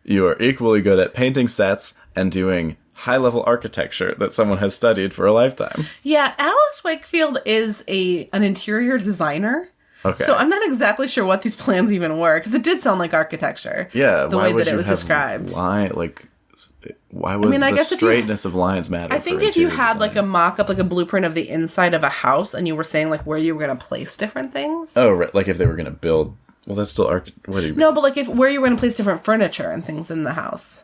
you are equally good at painting sets and doing high-level architecture that someone has studied for a lifetime. Yeah, Alice Wakefield is an interior designer. Okay. So I'm not exactly sure what these plans even were, because it did sound like architecture. Yeah, the why way would that it you was have described. Why would I the guess straightness of lines matter? I think for if you interior had like a design? mock-up, like a blueprint of the inside of a house, and you were saying like where you were going to place different things. Oh, right. Like if they were going to build... Well, that's still... What do you mean? No, but like where you were going to place different furniture and things in the house.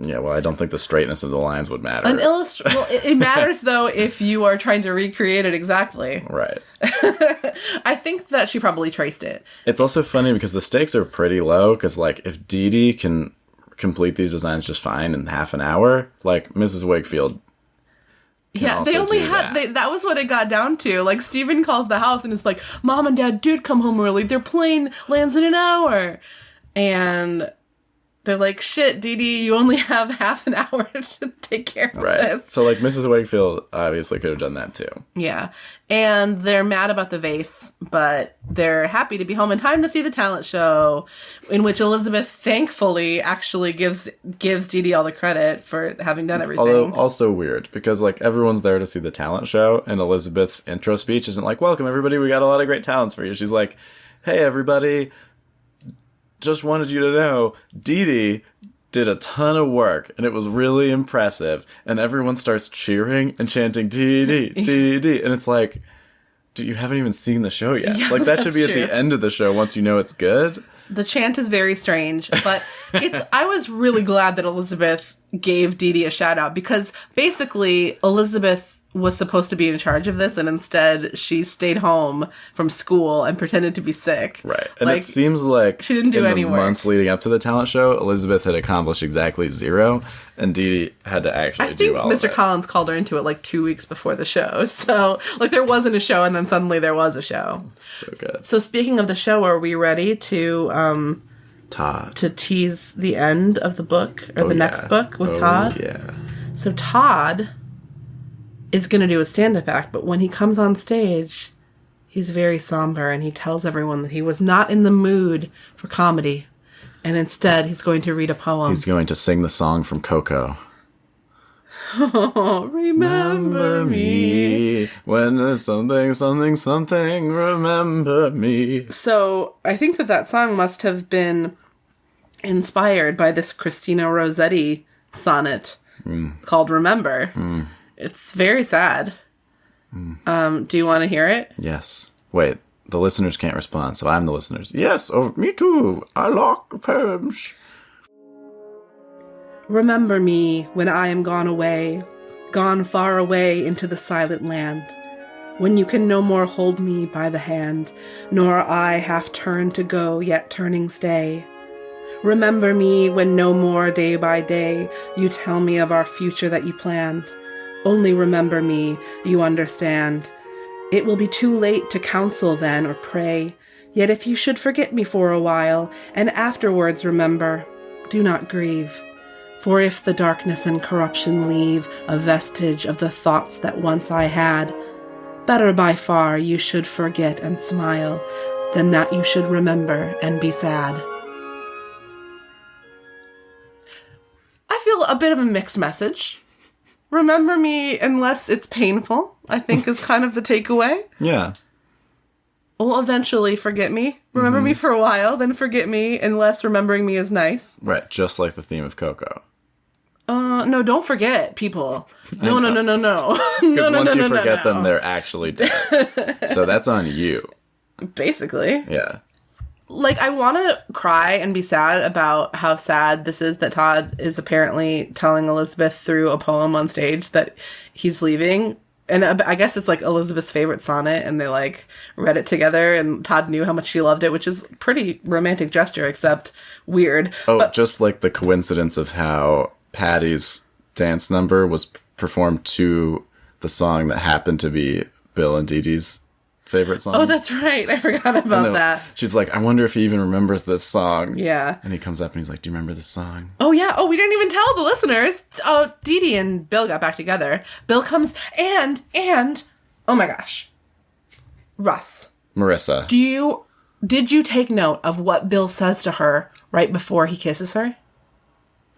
Yeah, well, I don't think the straightness of the lines would matter. Well, it matters though if you are trying to recreate it exactly. Right. I think that she probably traced it. It's also funny because the stakes are pretty low, because like if Dee Dee can complete these designs just fine in half an hour, like Mrs. Wakefield Yeah, they also only do had that. that was what it got down to. Like Steven calls the house and it's like, Mom and Dad did come home early. Their plane lands in an hour. And they're like, shit, Dee Dee, you only have half an hour to take care of Right. this. So like Mrs. Wakefield obviously could have done that too. Yeah. And they're mad about the vase, but they're happy to be home in time to see the talent show, in which Elizabeth thankfully actually gives Dee Dee all the credit for having done everything. Although also weird, because like everyone's there to see the talent show, and Elizabeth's intro speech isn't like, welcome everybody, we got a lot of great talents for you. She's like, hey everybody, just wanted you to know, Dee Dee did a ton of work, and it was really impressive. And everyone starts cheering and chanting, Dee Dee, Dee Dee. And it's like, dude, you haven't even seen the show yet. Yeah, like, that should that's be at true. the end of the show once you know it's good. The chant is very strange, but I was really glad that Elizabeth gave Dee Dee a shout out, because basically Elizabeth was supposed to be in charge of this, and instead she stayed home from school and pretended to be sick. Right. And like, it seems like she didn't do in any the work. months leading up to the talent show, Elizabeth had accomplished exactly zero, and Dee Dee had to actually I do think all of Mr. it. Collins called her into it like 2 weeks before the show. So, like, there wasn't a show, and then suddenly there was a show. So good. So, speaking of the show, are we ready to Todd. tease the end of the book, or the next book with Todd? Yeah. So Todd is going to do a stand-up act, but when he comes on stage, he's very somber, and he tells everyone that he was not in the mood for comedy, and instead he's going to read a poem. He's going to sing the song from Coco. Oh, remember me. When there's something, something, something, remember me. So I think that song must have been inspired by this Christina Rossetti sonnet called Remember. It's very sad. Do you want to hear it? Yes. Wait, the listeners can't respond, so I'm the listeners. Yes, oh, me too. I like poems. Remember me when I am gone away, gone far away into the silent land, when you can no more hold me by the hand, nor I half turn to go, yet turning stay. Remember me when no more day by day you tell me of our future that you planned. Only remember me, you understand. It will be too late to counsel then or pray, yet if you should forget me for a while, and afterwards remember, do not grieve. For if the darkness and corruption leave a vestige of the thoughts that once I had, better by far you should forget and smile, than that you should remember and be sad. I feel a bit of a mixed message. Remember me unless it's painful, I think is kind of the takeaway. Yeah. Well, eventually forget me. Remember me for a while, then forget me unless remembering me is nice. Right, just like the theme of Coco. No, don't forget, people. No. Because No, once you no, forget no. them, they're actually dead. So that's on you. Basically. Yeah. Like, I want to cry and be sad about how sad this is that Todd is apparently telling Elizabeth through a poem on stage that he's leaving. And I guess it's like Elizabeth's favorite sonnet, and they like read it together, and Todd knew how much she loved it, which is pretty romantic gesture, except weird. Oh, But just like the coincidence of how Patty's dance number was performed to the song that happened to be Bill and Dee Dee's favorite song. oh, that's right. I forgot about And that. She's like, I wonder if he even remembers this song. Yeah. And he comes up and he's like, do you remember this song? Oh, yeah. Oh, we didn't even tell the listeners. Oh, Dee Dee and Bill got back together. Bill comes and, oh my gosh. Russ, Marissa. did you take note of what Bill says to her right before he kisses her?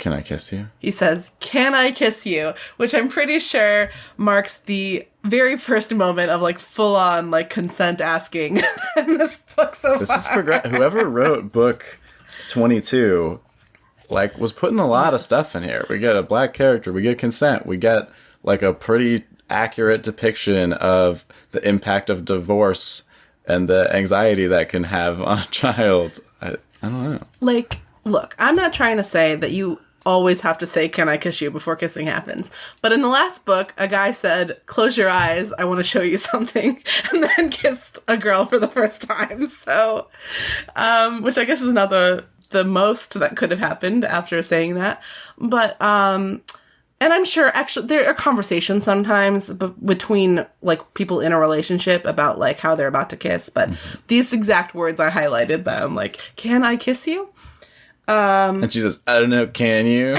Can I kiss you? He says, "Can I kiss you?" Which I'm pretty sure marks the very first moment of, like, full-on, like, consent asking in this book so This far. is whoever wrote book 22, like, was putting a lot of stuff in here. We get a black character, we get consent, we get, like, a pretty accurate depiction of the impact of divorce and the anxiety that can have on a child. I don't know. Like, look, I'm not trying to say that you always have to say, "Can I kiss you?" before kissing happens. But in the last book, a guy said, "Close your eyes, I want to show you something," and then kissed a girl for the first time. So, which I guess is not the most that could have happened after saying that. But, and I'm sure actually there are conversations sometimes between, like, people in a relationship about, like, how they're about to kiss. But these exact words, I highlighted them, like, "Can I kiss you?" And she says, "I don't know, can you?"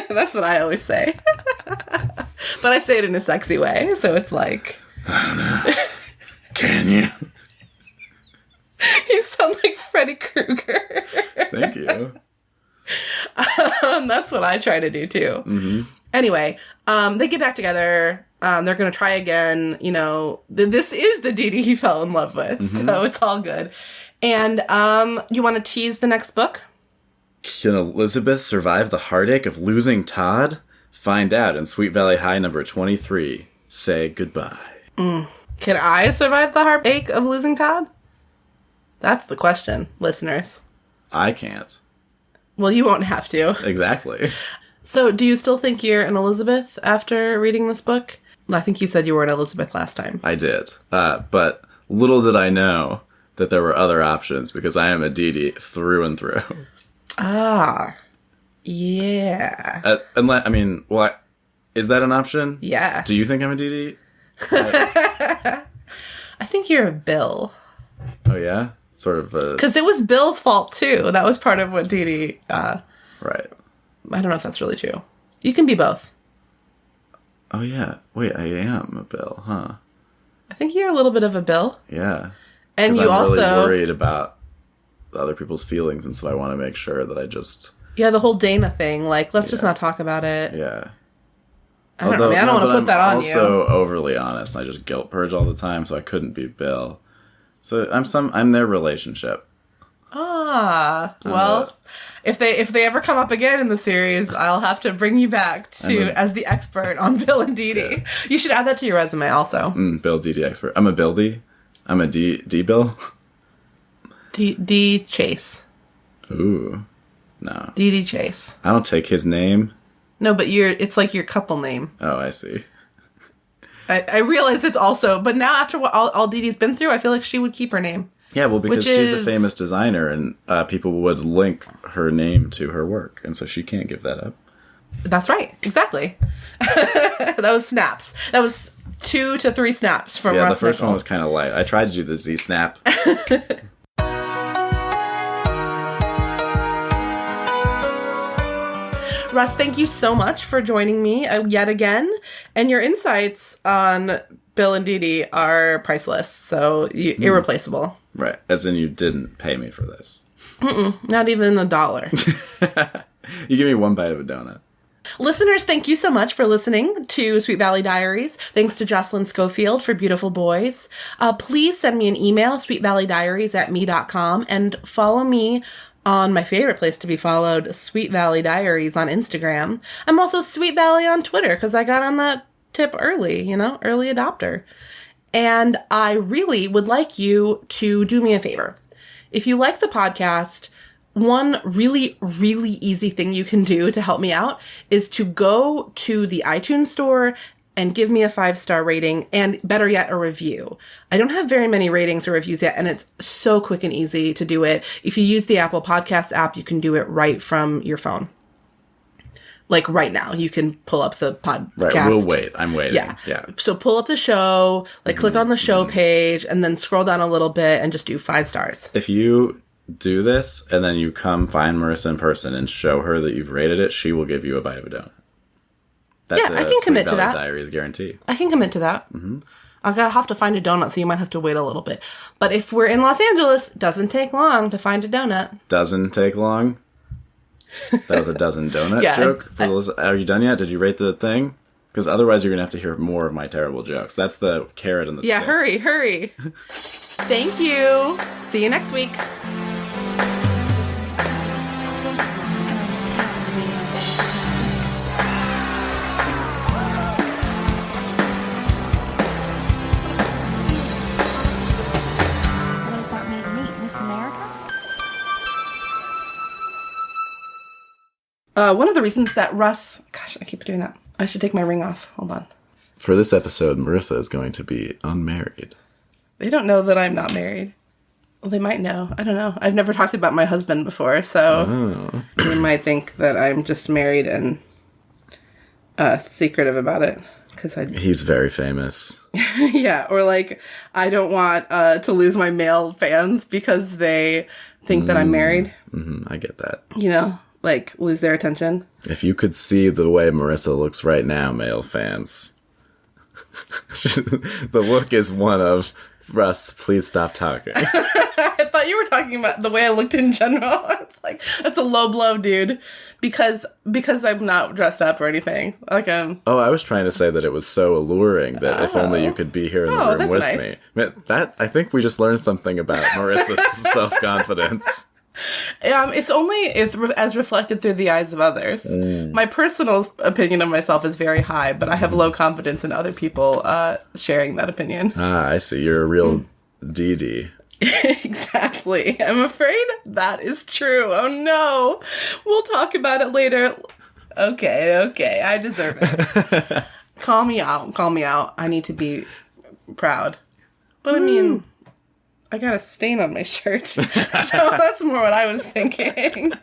That's what I always say. But I say it in a sexy way, so it's like... I don't know. Can you? You sound like Freddy Krueger. Thank you. That's what I try to do, too. Mm-hmm. Anyway, they get back together. They're going to try again. You know, this is the Dee Dee he fell in love with, so it's all good. And you want to tease the next book? Can Elizabeth survive the heartache of losing Todd? Find out in Sweet Valley High number 23. Say goodbye. Can I survive the heartache of losing Todd? That's the question, listeners. I can't. Well, you won't have to. Exactly. So, do you still think you're an Elizabeth after reading this book? I think you said you were an Elizabeth last time. I did. But little did I know that there were other options, because I am a Dee Dee through and through. Ah. Yeah. Is that an option? Yeah. Do you think I'm a Dee Dee? I think you're a Bill. Oh, yeah? Sort of a... Because it was Bill's fault, too. That was part of what Dee Dee... Right. I don't know if that's really true. You can be both. Oh, yeah. Wait, I am a Bill, huh? I think you're a little bit of a Bill. Yeah. And you I'm also... really worried about other people's feelings, and so I want to make sure that I just... Yeah, the whole Dana thing. Like, let's just not talk about it. Yeah. I don't know. I mean, I don't want to put that on you. I'm also overly honest, and I just guilt purge all the time, so I couldn't be Bill. So I'm their relationship. Ah, well, if they ever come up again in the series, I'll have to bring you back as the expert on Bill and Dee Dee. Yeah. You should add that to your resume also. Bill Dee Dee expert. I'm a Bill Dee. I'm a D Bill. D Chase. Ooh, no. Dee Dee Chase. I don't take his name. No, but it's like your couple name. Oh, I see. I realize it's also, but now after what all Dee Dee's been through, I feel like she would keep her name. Yeah, well, because she's a famous designer, and people would link her name to her work, and so she can't give that up. That's right. Exactly. That was snaps. That was 2 to 3 snaps from Russ Nickel. Yeah, the first one was kind of light. I tried to do the Z snap. Russ, thank you so much for joining me yet again. And your insights on Bill and Dee Dee are priceless, so irreplaceable. Right, as in you didn't pay me for this. Not even $1. You give me one bite of a donut. Listeners, thank you so much for listening to Sweet Valley Diaries. Thanks to Jocelyn Schofield for Beautiful Boys. Please send me an email, sweetvalleydiaries@me.com, and follow me on my favorite place to be followed, Sweet Valley Diaries on Instagram. I'm also Sweet Valley on Twitter because I got on that tip early, early adopter. And I really would like you to do me a favor. If you like the podcast, one really, really easy thing you can do to help me out is to go to the iTunes store and give me a 5-star rating, and better yet, a review. I don't have very many ratings or reviews yet, and it's so quick and easy to do it. If you use the Apple Podcast app, you can do it right from your phone. Like right now, you can pull up the podcast. Right, we'll wait. I'm waiting. Yeah. So pull up the show, click on the show page, and then scroll down a little bit and just do 5 stars. If you do this, and then you come find Marissa in person and show her that you've rated it, she will give you a bite of a donut. That's I can commit to that. Diaries guarantee. I can commit to that. Mm-hmm. I'll have to find a donut, so you might have to wait a little bit. But if we're in Los Angeles, doesn't take long to find a donut. Doesn't take long? That was a dozen donut Yeah, joke. Are you done yet? Did you rate the thing? Because otherwise you're going to have to hear more of my terrible jokes. That's the carrot and the Yeah, stick. hurry. Thank you. See you next week. So does that make me Miss America? One of the reasons that Russ... Gosh, I keep doing that. I should take my ring off. Hold on. For this episode, Marissa is going to be unmarried. They don't know that I'm not married. Well, they might know. I don't know. I've never talked about my husband before, so they might think that I'm just married and secretive about it. He's very famous. Yeah, or like, I don't want to lose my male fans because they think that I'm married. I get that. You know, like, lose their attention. If you could see the way Marissa looks right now, male fans, the look is one of, Russ, please stop talking. I thought you were talking about the way I looked in general. I was like, that's a low blow, dude. Because I'm not dressed up or anything. Like, Oh, I was trying to say that it was so alluring that if only you could be here in the room that's with nice. me. Man, I think we just learned something about Marissa's self-confidence. It's only as reflected through the eyes of others. My personal opinion of myself is very high, but I have low confidence in other people sharing that opinion. Ah, I see. You're a real Dee Dee. Exactly. I'm afraid that is true. Oh no. We'll talk about it later. Okay. I deserve it. Call me out. I need to be proud. But I mean, I got a stain on my shirt. So that's more what I was thinking.